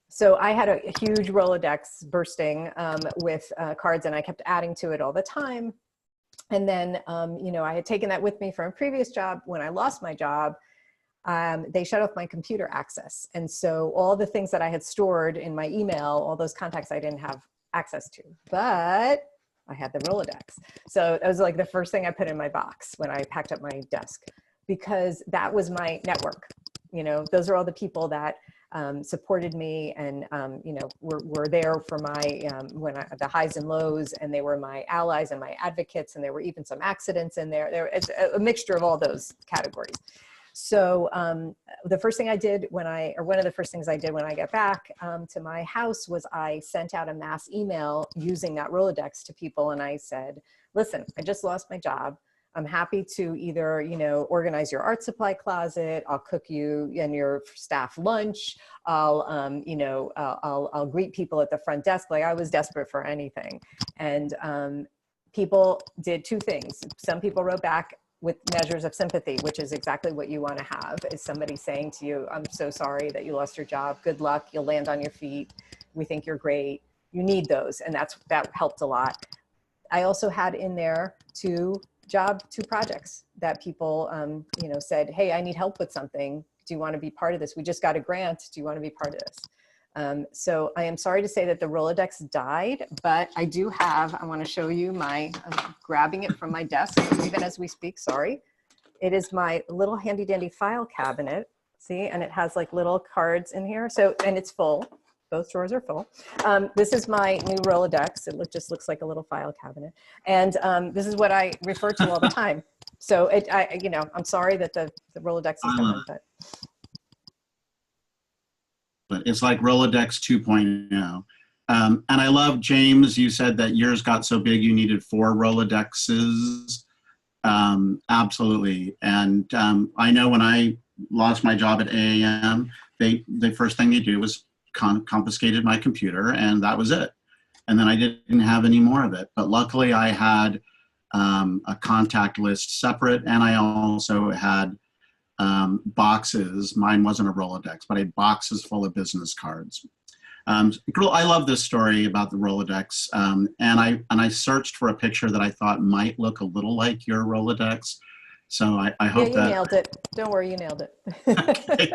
So I had a huge Rolodex bursting with cards, and I kept adding to it all the time. And then, you know, I had taken that with me from a previous job. When I lost my job, they shut off my computer access. And so all the things that I had stored in my email, all those contacts I didn't have access to, but I had the Rolodex. So it was like the first thing I put in my box when I packed up my desk, because that was my network. You know, those are all the people that supported me and, you know, were there for my, the highs and lows, and they were my allies and my advocates, and there were even some accidents in there. It's a mixture of all those categories. So the first thing I did one of the first things I did when I got back to my house was I sent out a mass email using that Rolodex to people. And I said, listen, I just lost my job. I'm happy to either, you know, organize your art supply closet. I'll cook you and your staff lunch. I'll, you know, I'll greet people at the front desk. Like, I was desperate for anything. And people did two things. Some people wrote back with measures of sympathy, which is exactly what you want to have, is somebody saying to you, I'm so sorry that you lost your job. Good luck. You'll land on your feet. We think you're great. You need those. And that helped a lot. I also had in there two projects that people, you know, said, hey, I need help with something. Do you want to be part of this? We just got a grant. Do you want to be part of this? So I am sorry to say that the Rolodex died, but I do have, I want to show you I'm grabbing it from my desk, even as we speak, sorry. It is my little handy dandy file cabinet. See, and it has like little cards in here. So, and it's full. Both drawers are full. This is my new Rolodex. It just looks like a little file cabinet. And this is what I refer to all the time. So you know, I'm sorry that the Rolodex is gone, but it's like Rolodex 2.0. And I love, James, you said that yours got so big you needed 4 Rolodexes. Absolutely. And I know when I lost my job at AAM, the first thing they did was confiscated my computer, and that was it. And then I didn't have any more of it. But luckily I had a contact list separate, and I also had boxes. Mine wasn't a Rolodex, but I had boxes full of business cards. I love this story about the Rolodex, and I searched for a picture that I thought might look a little like your Rolodex. So I hope you nailed it. Don't worry, you nailed it. Okay.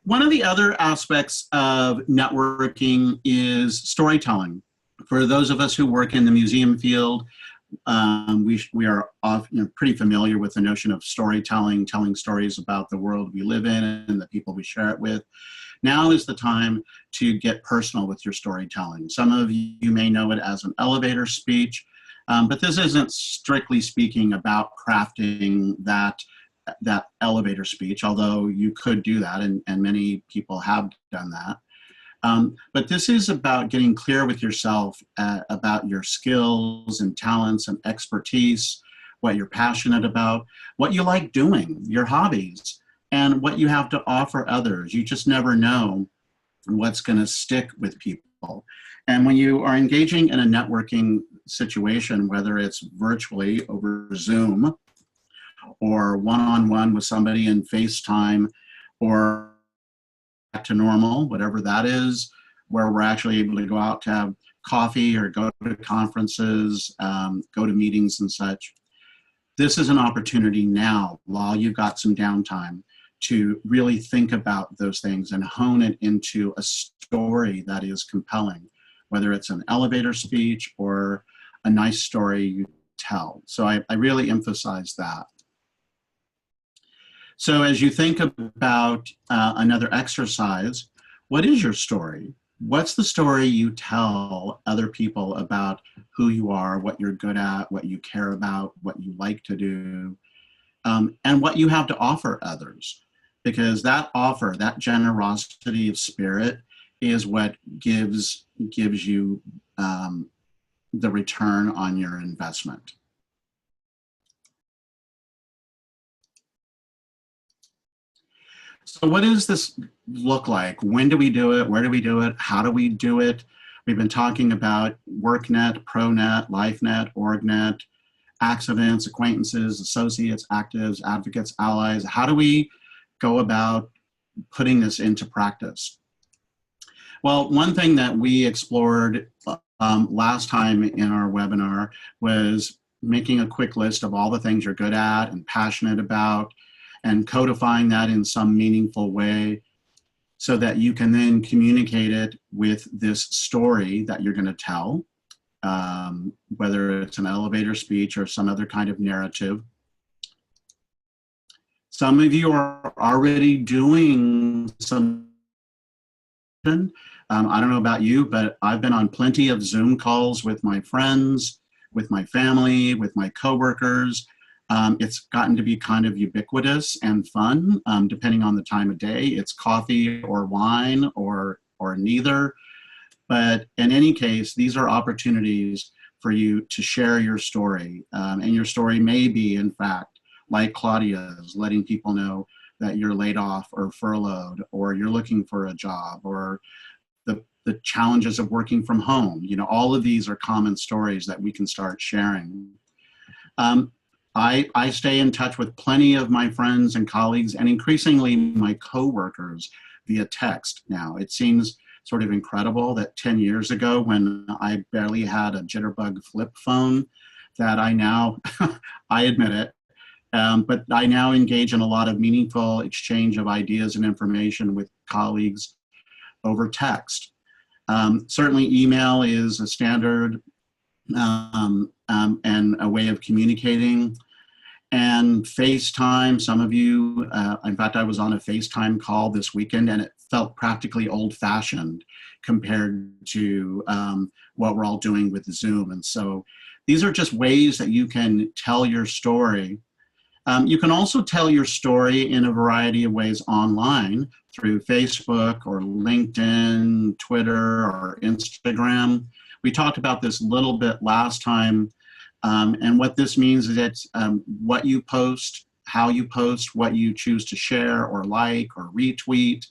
One of the other aspects of networking is storytelling. For those of us who work in the museum field, we are pretty familiar with the notion of storytelling, telling stories about the world we live in and the people we share it with. Now is the time to get personal with your storytelling. Some of you may know it as an elevator speech, but this isn't strictly speaking about crafting that elevator speech, although you could do that, and many people have done that. But this is about getting clear with yourself about your skills and talents and expertise, what you're passionate about, what you like doing, your hobbies, and what you have to offer others. You just never know what's going to stick with people. And when you are engaging in a networking situation, whether it's virtually over Zoom or one-on-one with somebody in FaceTime, or back to normal, whatever that is, where we're actually able to go out to have coffee or go to conferences, go to meetings and such. This is an opportunity now, while you've got some downtime, to really think about those things and hone it into a story that is compelling, whether it's an elevator speech or a nice story you tell. So I really emphasize that. So as you think about another exercise, what is your story? What's the story you tell other people about who you are, what you're good at, what you care about, what you like to do, and what you have to offer others? Because that offer, that generosity of spirit, is what gives you the return on your investment. So what does this look like? When do we do it? Where do we do it? How do we do it? We've been talking about WorkNet, ProNet, LifeNet, OrgNet, accidents, acquaintances, associates, actives, advocates, allies. How do we go about putting this into practice? Well, one thing that we explored last time in our webinar was making a quick list of all the things you're good at and passionate about, and codifying that in some meaningful way so that you can then communicate it with this story that you're going to tell, whether it's an elevator speech or some other kind of narrative. Some of you are already doing some, I don't know about you, but I've been on plenty of Zoom calls with my friends, with my family, with my coworkers. It's gotten to be kind of ubiquitous and fun, depending on the time of day. It's coffee or wine or neither. But in any case, these are opportunities for you to share your story. And your story may be, in fact, like Claudia's, letting people know that you're laid off or furloughed, or you're looking for a job, or the challenges of working from home. You know, all of these are common stories that we can start sharing. I stay in touch with plenty of my friends and colleagues, and increasingly my coworkers, via text now. It seems sort of incredible that 10 years ago, when I barely had a jitterbug flip phone, that I now, I admit it, but I now engage in a lot of meaningful exchange of ideas and information with colleagues over text. Certainly email is a standard and a way of communicating. And FaceTime, some of you, in fact, I was on a FaceTime call this weekend, and it felt practically old-fashioned compared to what we're all doing with Zoom. And so these are just ways that you can tell your story. You can also tell your story in a variety of ways online, through Facebook or LinkedIn, Twitter, or Instagram. We talked about this a little bit last time. And what this means is that what you post, how you post, what you choose to share or like or retweet,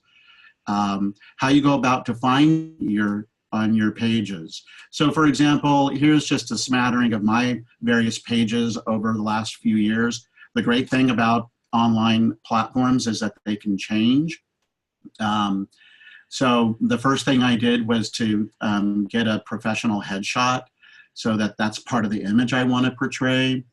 how you go about defining on your pages. So for example, here's just a smattering of my various pages over the last few years. The great thing about online platforms is that they can change. So the first thing I did was to get a professional headshot, so that's part of the image I want to portray.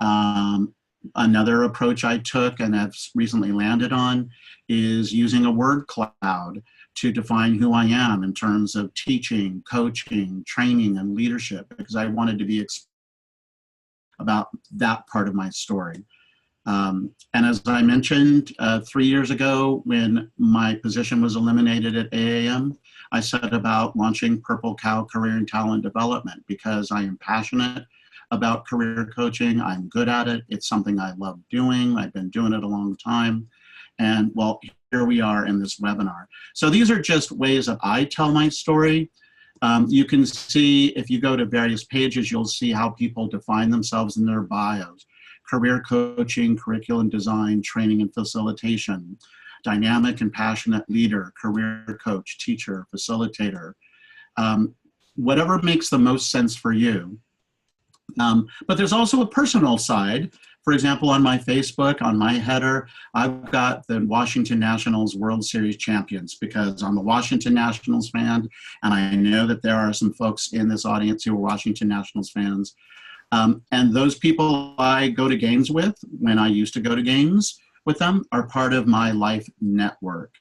Another approach I took and have recently landed on is using a word cloud to define who I am in terms of teaching, coaching, training, and leadership, because I wanted to be about that part of my story. And as I mentioned, 3 years ago, when my position was eliminated at AAM, I set about launching Purple Cow Career and Talent Development because I am passionate about career coaching. I'm good at it. It's something I love doing. I've been doing it a long time. And well, here we are in this webinar. So these are just ways that I tell my story. You can see, if you go to various pages, you'll see how people define themselves in their bios. Career coaching, curriculum design, training and facilitation, dynamic and passionate leader, career coach, teacher, facilitator, whatever makes the most sense for you. But there's also a personal side. For example, on my Facebook, on my header, I've got the Washington Nationals World Series champions because I'm a Washington Nationals fan, and I know that there are some folks in this audience who are Washington Nationals fans. And those people I go to games with, when I used to go to games with them, are part of my life network.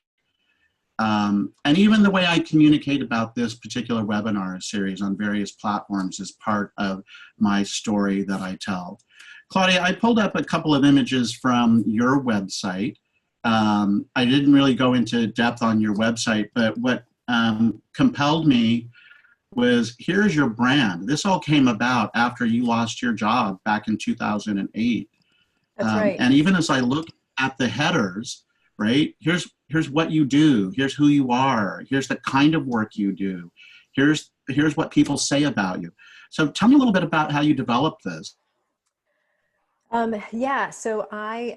And even the way I communicate about this particular webinar series on various platforms is part of my story that I tell. Claudia, I pulled up a couple of images from your website. I didn't really go into depth on your website, but what compelled me was, here's your brand. This all came about after you lost your job back in 2008. That's right. And even as I look at the headers, right, here's what you do, here's who you are, here's the kind of work you do, here's what people say about you. So tell me a little bit about how you developed this. Yeah, so I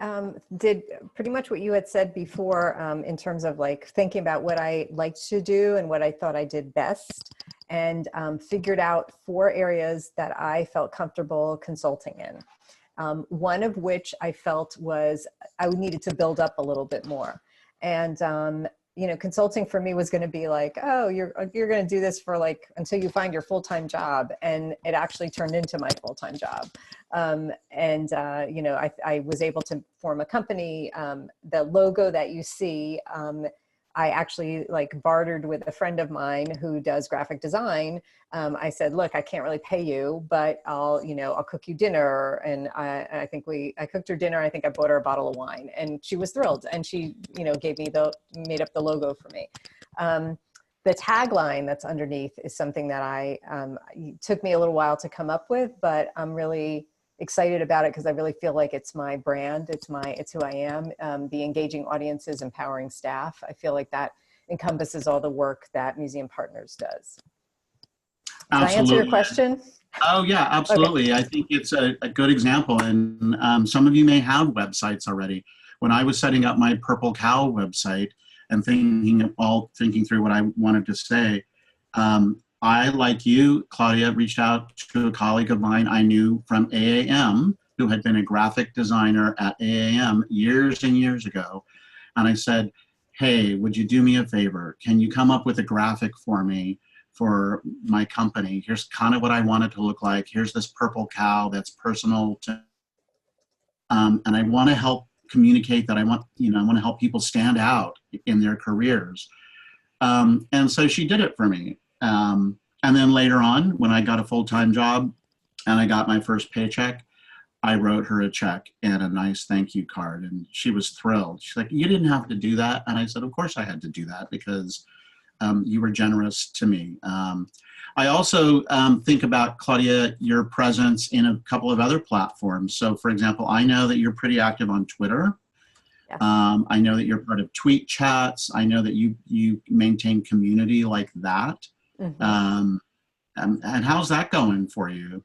did pretty much what you had said before in terms of like thinking about what I liked to do and what I thought I did best, and figured out 4 areas that I felt comfortable consulting in. One of which I felt was I needed to build up a little bit more. And you know, consulting for me was going to be like, oh, you're going to do this for like until you find your full-time job, and it actually turned into my full-time job. You know, I was able to form a company. The logo that you see, I actually like bartered with a friend of mine who does graphic design. I said, look, I can't really pay you, but I'll cook you dinner. And I cooked her dinner. I think I bought her a bottle of wine, and she was thrilled. And she, you know, made up the logo for me. The tagline that's underneath is something that took me a little while to come up with, but I'm really excited about it because I really feel like it's my brand. It's who I am. The engaging audiences, empowering staff. I feel like that encompasses all the work that Museum Partners does. Did I answer your question? Oh yeah, absolutely. Okay. I think it's a good example, and some of you may have websites already. When I was setting up my Purple Cow website and thinking through what I wanted to say, I, like you, Claudia, reached out to a colleague of mine I knew from AAM, who had been a graphic designer at AAM years and years ago. And I said, hey, would you do me a favor? Can you come up with a graphic for me for my company? Here's kind of what I want it to look like. Here's this purple cow that's personal to, and I want to help communicate that I want to help people stand out in their careers. And so she did it for me. And then later on, when I got a full-time job and I got my first paycheck, I wrote her a check and a nice thank you card, and she was thrilled. She's like, you didn't have to do that. And I said, of course I had to do that because you were generous to me. I also think about, Claudia, your presence in a couple of other platforms. So for example, I know that you're pretty active on Twitter. Yes. I know that you're part of tweet chats. I know that you maintain community like that. Mm-hmm. And how's that going for you?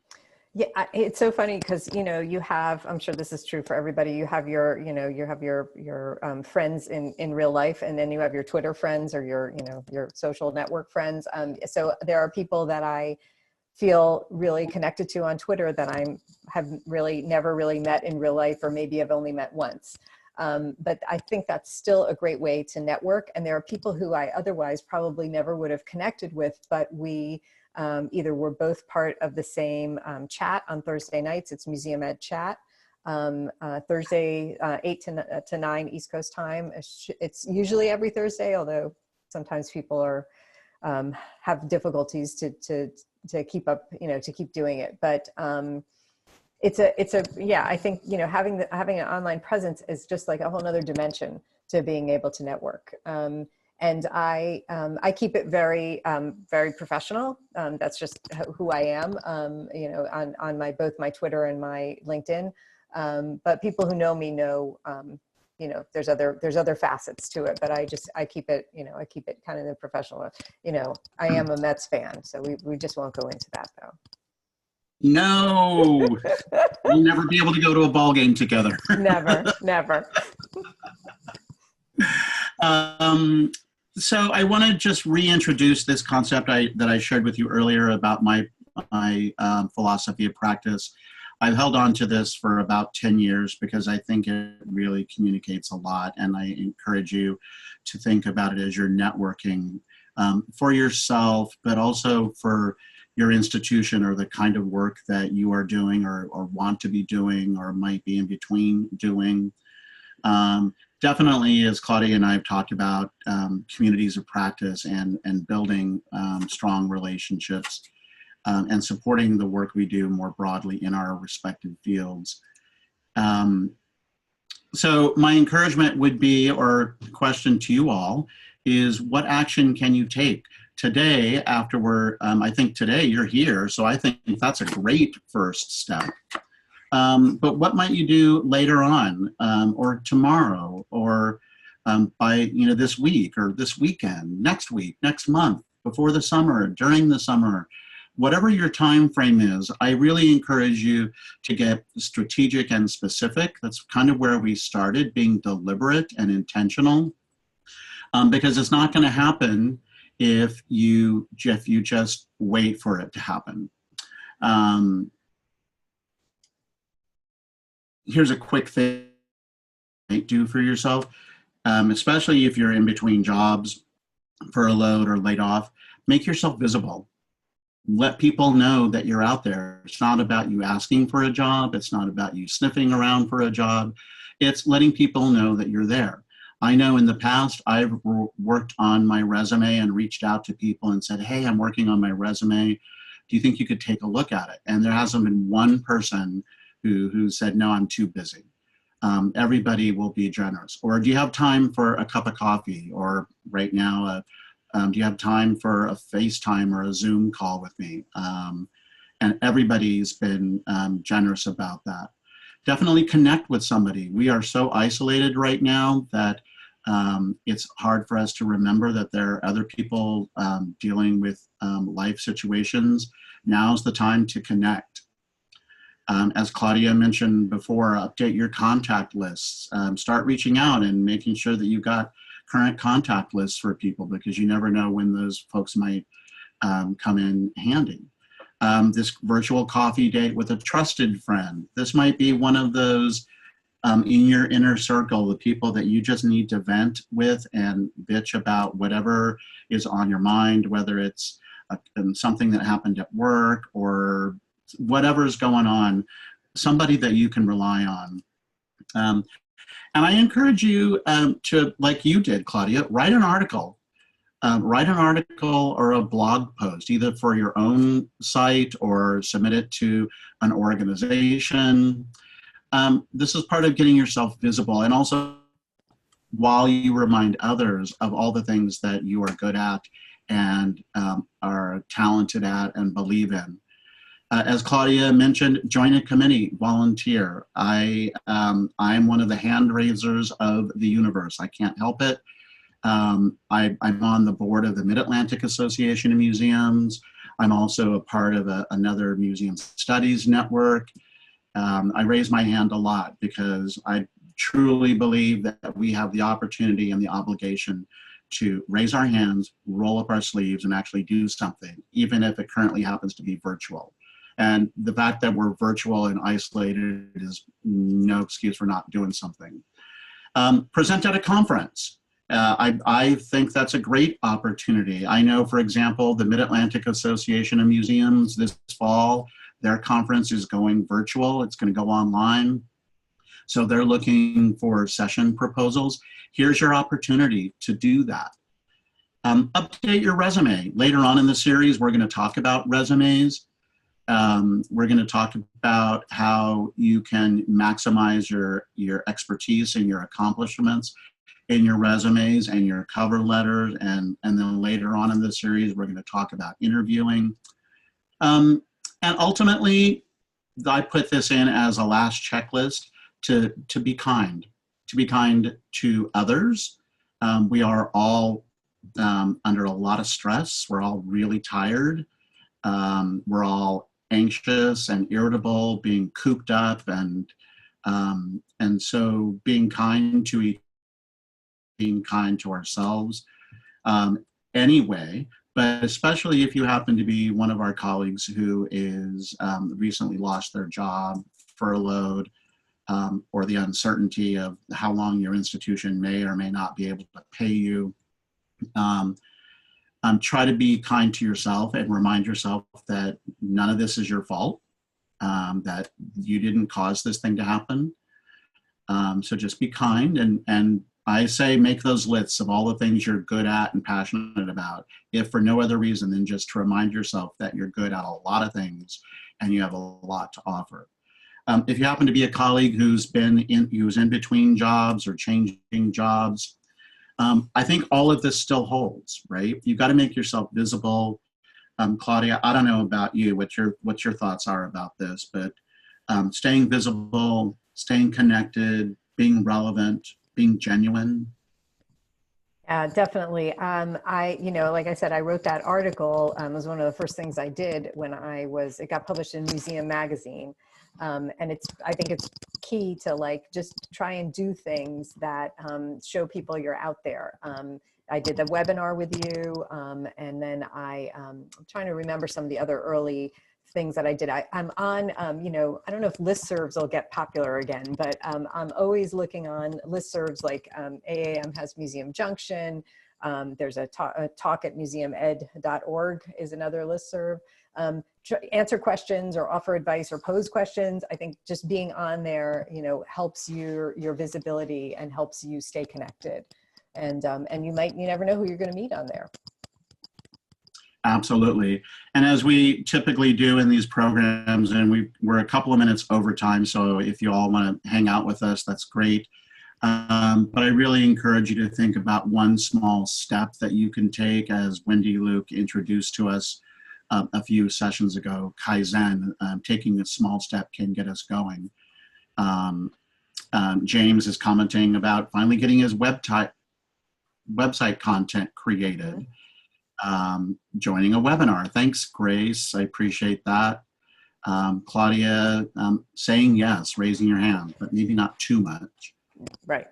Yeah, it's so funny because, you know, you have, I'm sure this is true for everybody. You have your, friends in real life, and then you have your Twitter friends or your social network friends. So there are people that I feel really connected to on Twitter that have really never really met in real life, or maybe have only met once. But I think that's still a great way to network. And there are people who I otherwise probably never would have connected with, but we either we're both part of the same chat on Thursday nights. It's Museum Ed Chat. Thursday, 8 to 9 East Coast time. It's usually every Thursday, although sometimes people have difficulties to keep up, to keep doing it. But yeah, I think, having an online presence is just like a whole nother dimension to being able to network. And I keep it very, very professional. That's just who I am, on both my Twitter and my LinkedIn. But people who know me know, there's other facets to it, but I keep it, I keep it kind of the professional. I am a Mets fan, so we just won't go into that though. No, we'll never be able to go to a ball game together. Never. So I want to just reintroduce this concept that I shared with you earlier about my philosophy of practice. I've held on to this for about 10 years because I think it really communicates a lot, and I encourage you to think about it as you're networking for yourself, but also for your institution or the kind of work that you are doing or want to be doing or might be in between doing. Definitely, as Claudia and I have talked about, communities of practice and building strong relationships and supporting the work we do more broadly in our respective fields. So my encouragement would be, or question to you all, is what action can you take today after I think today you're here, so I think that's a great first step. But what might you do later on, or tomorrow, or by this week or this weekend, next week, next month, before the summer, during the summer, whatever your time frame is? I really encourage you to get strategic and specific. That's kind of where we started, being deliberate and intentional, because it's not going to happen if you just wait for it to happen. Here's a quick thing you might do for yourself, especially if you're in between jobs, furloughed or laid off. Make yourself visible. Let people know that you're out there. It's not about you asking for a job. It's not about you sniffing around for a job. It's letting people know that you're there. I know in the past, I've worked on my resume and reached out to people and said, hey, I'm working on my resume. Do you think you could take a look at it? And there hasn't been one person who said, no, I'm too busy. Everybody will be generous. Or do you have time for a cup of coffee? Or right now, do you have time for a FaceTime or a Zoom call with me? And everybody's been generous about that. Definitely connect with somebody. We are so isolated right now that it's hard for us to remember that there are other people dealing with life situations. Now's the time to connect. As Claudia mentioned before, update your contact lists. Start reaching out and making sure that you've got current contact lists for people, because you never know when those folks might come in handy. This virtual coffee date with a trusted friend. This might be one of those in your inner circle, the people that you just need to vent with and bitch about whatever is on your mind, whether it's something that happened at work or whatever's going on, somebody that you can rely on. And I encourage you to, like you did, Claudia, write an article. Write an article or a blog post, either for your own site or submit it to an organization. This is part of getting yourself visible, and also while you remind others of all the things that you are good at and are talented at and believe in. As Claudia mentioned, join a committee, volunteer. I'm one of the hand raisers of the universe. I can't help it. I'm on the board of the Mid-Atlantic Association of Museums. I'm also a part of another museum studies network. I raise my hand a lot because I truly believe that we have the opportunity and the obligation to raise our hands, roll up our sleeves, and actually do something, even if it currently happens to be virtual. And the fact that we're virtual and isolated is no excuse for not doing something. Present at a conference. I think that's a great opportunity. I know, for example, the Mid-Atlantic Association of Museums this fall, their conference is going virtual. It's going to go online. So they're looking for session proposals. Here's your opportunity to do that. Update your resume. Later on in the series, we're going to talk about resumes. We're going to talk about how you can maximize your expertise and your accomplishments in your resumes and your cover letters. And then later on in the series, we're going to talk about interviewing. And ultimately, I put this in as a last checklist to be kind to others. We are all under a lot of stress. We're all really tired. We're all anxious and irritable, being cooped up, and so being kind to ourselves anyway. But especially if you happen to be one of our colleagues who is recently lost their job, furloughed, or the uncertainty of how long your institution may or may not be able to pay you. Try to be kind to yourself and remind yourself that none of this is your fault, that you didn't cause this thing to happen. So just be kind, and I say make those lists of all the things you're good at and passionate about, if for no other reason than just to remind yourself that you're good at a lot of things and you have a lot to offer. If you happen to be a colleague who's in between jobs or changing jobs, I think all of this still holds, right? You've got to make yourself visible. Claudia, I don't know about you, what your thoughts are about this, but staying visible, staying connected, being relevant, being genuine. Yeah, definitely. Like I said, I wrote that article. It was one of the first things I did when it got published in Museum Magazine. And I think it's key to just try and do things that show people you're out there. I did the webinar with you, and then I'm trying to remember some of the other early things that I did. I'm on, I don't know if listservs will get popular again, but I'm always looking on listservs like AAM has Museum Junction. There's a talk at museumed.org is another listserv. Answer questions or offer advice or pose questions. I think just being on there, helps your visibility and helps you stay connected. And you never know who you're going to meet on there. Absolutely. And as we typically do in these programs, and we're a couple of minutes over time, so if you all want to hang out with us, that's great. But I really encourage you to think about one small step that you can take, as Wendy Luke introduced to us a few sessions ago. Kaizen, taking a small step can get us going. James is commenting about finally getting his website content created. Joining a webinar. Thanks, Grace. I appreciate that. Claudia, saying yes, raising your hand, but maybe not too much. Right.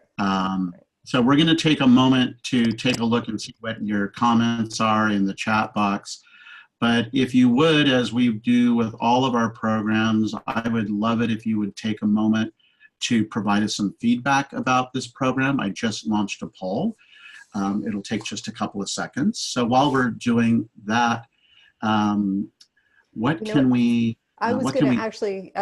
So we're going to take a moment to take a look and see what your comments are in the chat box. But if you would, as we do with all of our programs, I would love it if you would take a moment to provide us some feedback about this program. I just launched a poll. It'll take just a couple of seconds. So while we're doing that, what can we... I was going to actually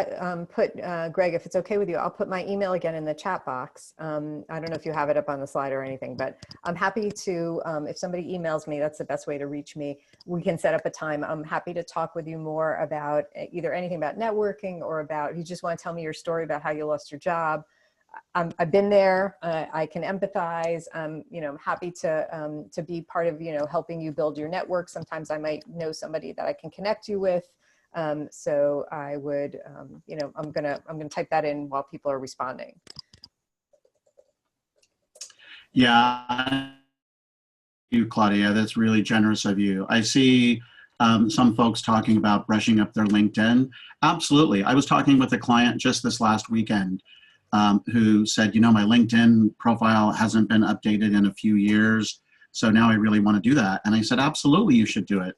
put, Greg, if it's okay with you, I'll put my email again in the chat box. I don't know if you have it up on the slide or anything, but I'm happy to, if somebody emails me, that's the best way to reach me. We can set up a time. I'm happy to talk with you more about either anything about networking or about, if you just want to tell me your story about how you lost your job. I've been there. I can empathize. I'm happy to be part of, helping you build your network. Sometimes I might know somebody that I can connect you with. So I would, I'm gonna type that in while people are responding. Yeah, you, Claudia, that's really generous of you. I see some folks talking about brushing up their LinkedIn. Absolutely. I was talking with a client just this last weekend who said, my LinkedIn profile hasn't been updated in a few years. So now I really want to do that. And I said, absolutely, you should do it.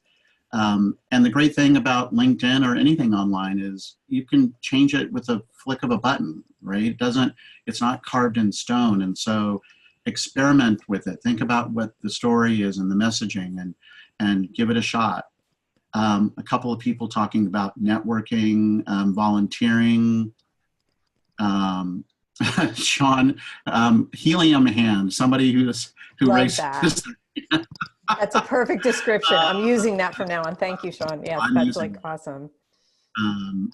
And the great thing about LinkedIn or anything online is you can change it with a flick of a button, right? It's not carved in stone. And so experiment with it. Think about what the story is and the messaging and give it a shot. A couple of people talking about networking, volunteering. Sean, helium hand, somebody who raised his That's a perfect description. I'm using that from now on. Thank you, Sean. Yes, that's awesome. Um,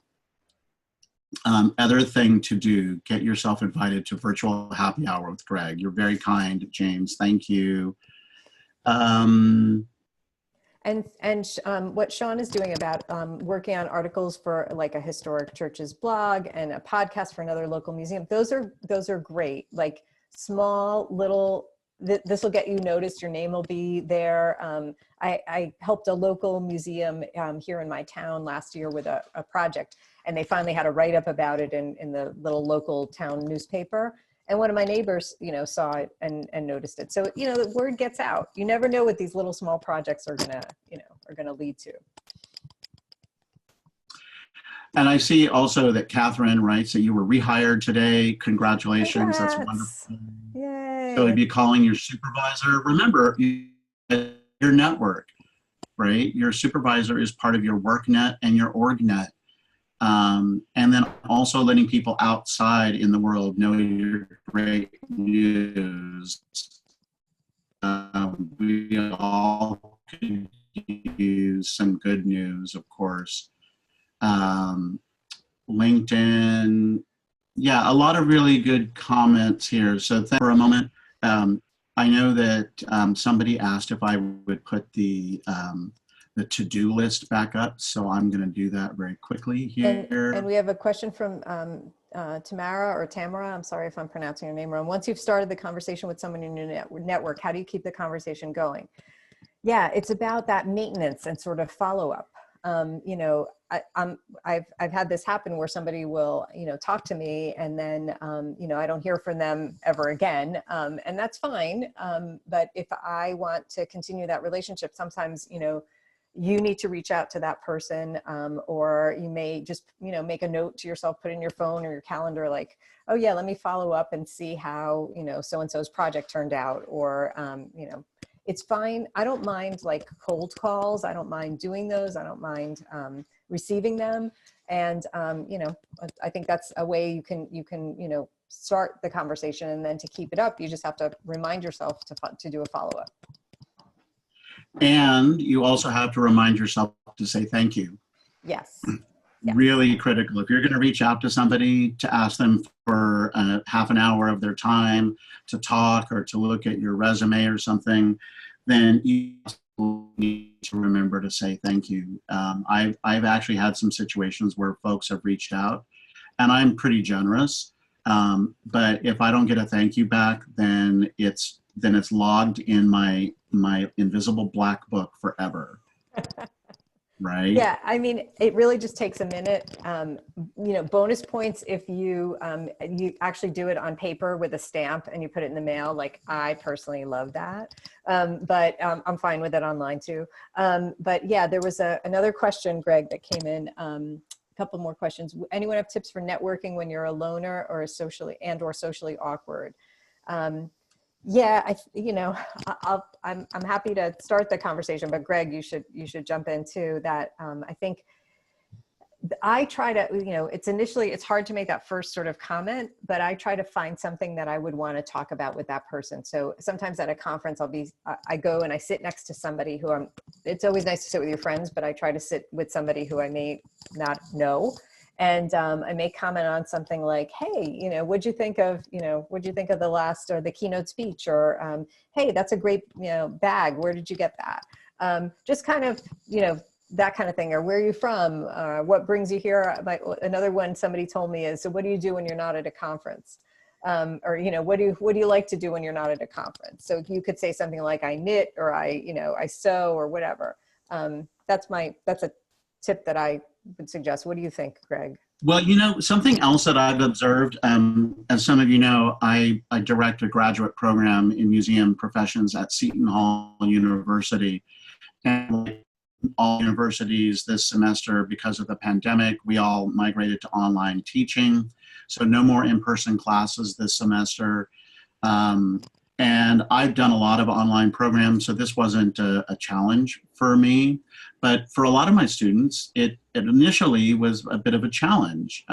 Other thing to do, get yourself invited to virtual happy hour with Greg. You're very kind, James. Thank you. What Sean is doing about working on articles for like a historic church's blog and a podcast for another local museum, those are great. Like small little, this will get you noticed, your name will be there. I helped a local museum here in my town last year with a project, and they finally had a write-up about it in the little local town newspaper. And one of my neighbors, saw it and noticed it. So, the word gets out. You never know what these little small projects are gonna lead to. And I see also that Catherine writes that you were rehired today. Congratulations. Congrats. That's wonderful. Yay. So you'd be calling your supervisor. Remember, your network, right? Your supervisor is part of your work net and your org net. And then also letting people outside in the world know your great news. We all could use some good news, of course. LinkedIn, yeah, a lot of really good comments here. So for a moment, I know that somebody asked if I would put the to-do list back up. So I'm going to do that very quickly here. And we have a question from Tamara or Tamara. I'm sorry if I'm pronouncing your name wrong. Once you've started the conversation with someone in your network, how do you keep the conversation going? Yeah, it's about that maintenance and sort of follow-up. I've had this happen where somebody will, talk to me and then, I don't hear from them ever again. And that's fine. But if I want to continue that relationship, sometimes, you need to reach out to that person, or you may just, make a note to yourself, put in your phone or your calendar, like, oh yeah, let me follow up and see how, so-and-so's project turned out, or, it's fine. I don't mind like cold calls. I don't mind doing those. I don't mind receiving them. And, I think that's a way you can, start the conversation, and then to keep it up, you just have to remind yourself to do a follow-up. And you also have to remind yourself to say thank you. Yes. Yeah. Really critical. If you're going to reach out to somebody to ask them for half an hour of their time to talk or to look at your resume or something, then you need to remember to say thank you. I've actually had some situations where folks have reached out, and I'm pretty generous. But if I don't get a thank you back, then it's logged in my invisible black book forever. Right? Yeah, I mean, it really just takes a minute. Bonus points if you actually do it on paper with a stamp and you put it in the mail. Like, I personally love that, but I'm fine with it online too. But yeah, there was another question, Greg, that came in. A couple more questions. Anyone have tips for networking when you're a loner or socially awkward? Yeah, I'm happy to start the conversation, but Greg, you should jump into that. I think I try to, it's hard to make that first sort of comment, but I try to find something that I would want to talk about with that person. So sometimes at a conference, I go and I sit next to somebody who it's always nice to sit with your friends, but I try to sit with somebody who I may not know. And I may comment on something like, hey, what'd you think of the last or the keynote speech, or hey, that's a great, bag. Where did you get that? Just kind of, that kind of thing. Or where are you from? What brings you here? Another one somebody told me is, so what do you do when you're not at a conference? Or, what do you like to do when you're not at a conference? So you could say something like, I knit, or I sew, or whatever. That's a tip that I would suggest. What do you think, Greg? Well, something else that I've observed, as some of you know, I direct a graduate program in museum professions at Seton Hall University. And like all universities this semester, because of the pandemic, we all migrated to online teaching. So no more in-person classes this semester. And I've done a lot of online programs, so this wasn't a challenge for me. But for a lot of my students, it initially was a bit of a challenge,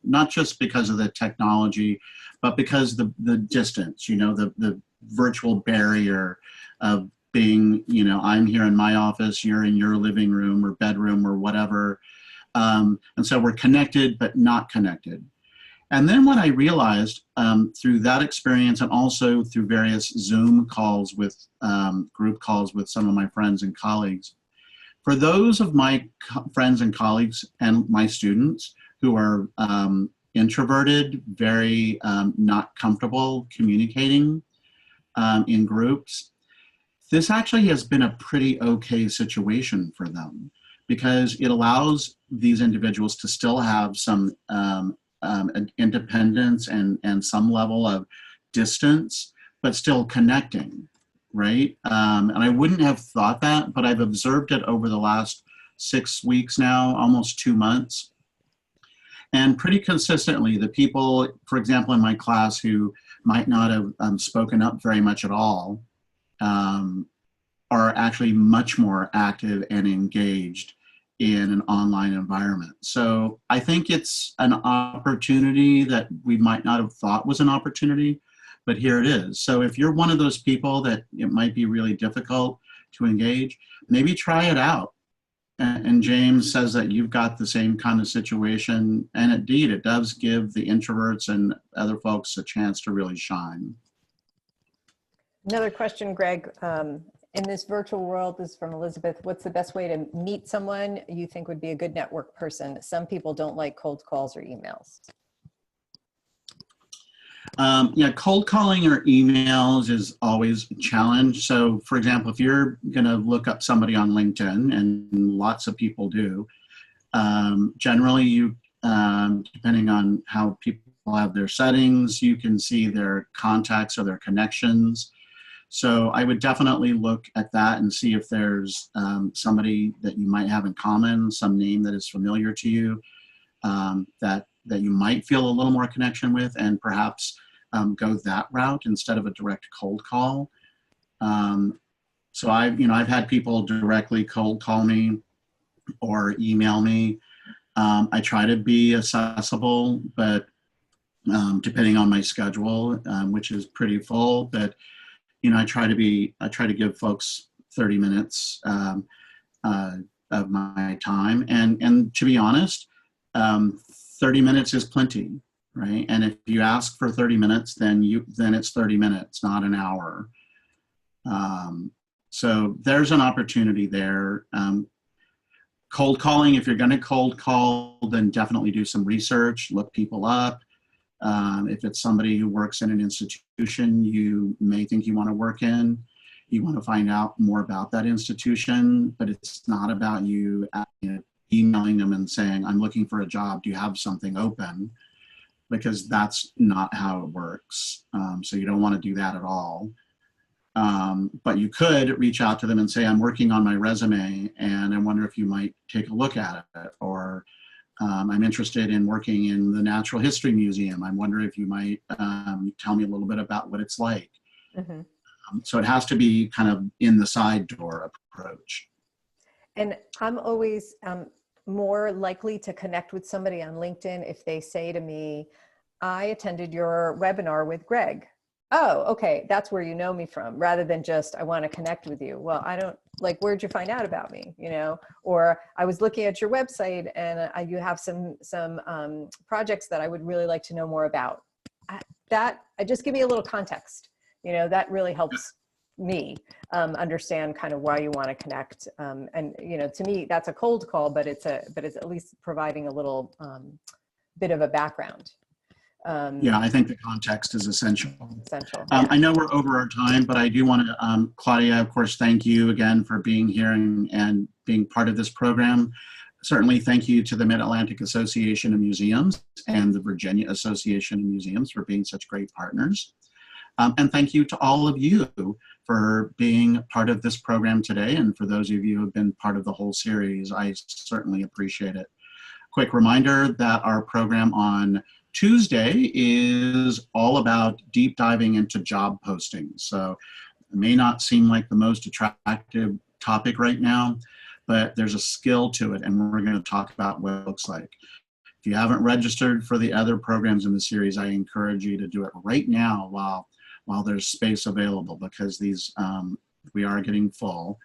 not just because of the technology, but because the distance, the virtual barrier of being, I'm here in my office, you're in your living room or bedroom or whatever. And so we're connected, but not connected. And then what I realized through that experience and also through various Zoom calls with group calls with some of my friends and colleagues, for those of my friends and colleagues and my students who are introverted, very not comfortable communicating in groups, this actually has been a pretty okay situation for them because it allows these individuals to still have some independence and some level of distance, but still connecting, right? And I wouldn't have thought that, but I've observed it over the last 6 weeks now, almost 2 months. And pretty consistently, the people, for example, in my class who might not have spoken up very much at all, are actually much more active and engaged in an online environment. So I think it's an opportunity that we might not have thought was an opportunity, but here it is. So if you're one of those people that it might be really difficult to engage, maybe try it out. And James says that you've got the same kind of situation. And indeed, it does give the introverts and other folks a chance to really shine. Another question, Greg. In this virtual world, this is from Elizabeth, what's the best way to meet someone you think would be a good network person? Some people don't like cold calls or emails. Yeah, cold calling or emails is always a challenge. So for example, if you're gonna look up somebody on LinkedIn, and lots of people do, generally you, depending on how people have their settings, you can see their contacts or their connections. So I would definitely look at that and see if there's somebody that you might have in common, some name that is familiar to you, that you might feel a little more connection with, and perhaps go that route instead of a direct cold call. So I've had people directly cold call me or email me. I try to be accessible, but depending on my schedule, which is pretty full, but I try to give folks 30 minutes of my time. And to be honest, 30 minutes is plenty, right? And if you ask for 30 minutes, then it's 30 minutes, not an hour. So there's an opportunity there. Cold calling, if you're going to cold call, then definitely do some research, look people up. If it's somebody who works in an institution you may think you want to work in, you want to find out more about that institution, but it's not about you emailing them and saying, I'm looking for a job, do you have something open? Because that's not how it works. So you don't want to do that at all. But you could reach out to them and say, I'm working on my resume and I wonder if you might take a look at it, or I'm interested in working in the Natural History Museum. I wonder if you might tell me a little bit about what it's like. Mm-hmm. So it has to be kind of in the side door approach. And I'm always more likely to connect with somebody on LinkedIn if they say to me, I attended your webinar with Greg. Oh, okay, that's where you know me from, rather than just, I want to connect with you. Well, I don't, where'd you find out about me, or I was looking at your website and you have some projects that I would really like to know more about. Just give me a little context, that really helps me understand kind of why you want to connect. And, to me, that's a cold call, but it's at least providing a little bit of a background. Yeah, I think the context is essential. Yeah. I know we're over our time, but I do want to, Claudia, of course, thank you again for being here and being part of this program. Certainly thank you to the Mid-Atlantic Association of Museums and the Virginia Association of Museums for being such great partners. And thank you to all of you for being part of this program today. And for those of you who have been part of the whole series, I certainly appreciate it. Quick reminder that our program on Tuesday is all about deep diving into job postings. So it may not seem like the most attractive topic right now, but there's a skill to it, and we're going to talk about what it looks like. If you haven't registered for the other programs in the series, I encourage you to do it right now while there's space available, because these we are getting full.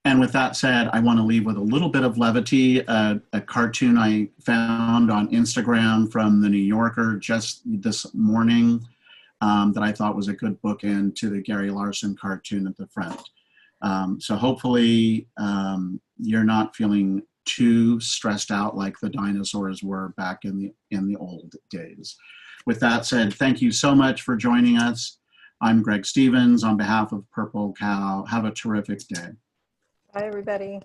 And with that said, I want to leave with a little bit of levity, a cartoon I found on Instagram from the New Yorker just this morning that I thought was a good bookend to the Gary Larson cartoon at the front. So hopefully you're not feeling too stressed out like the dinosaurs were back in the old days. With that said, thank you so much for joining us. I'm Greg Stevens on behalf of Purple Cow. Have a terrific day. Bye, everybody.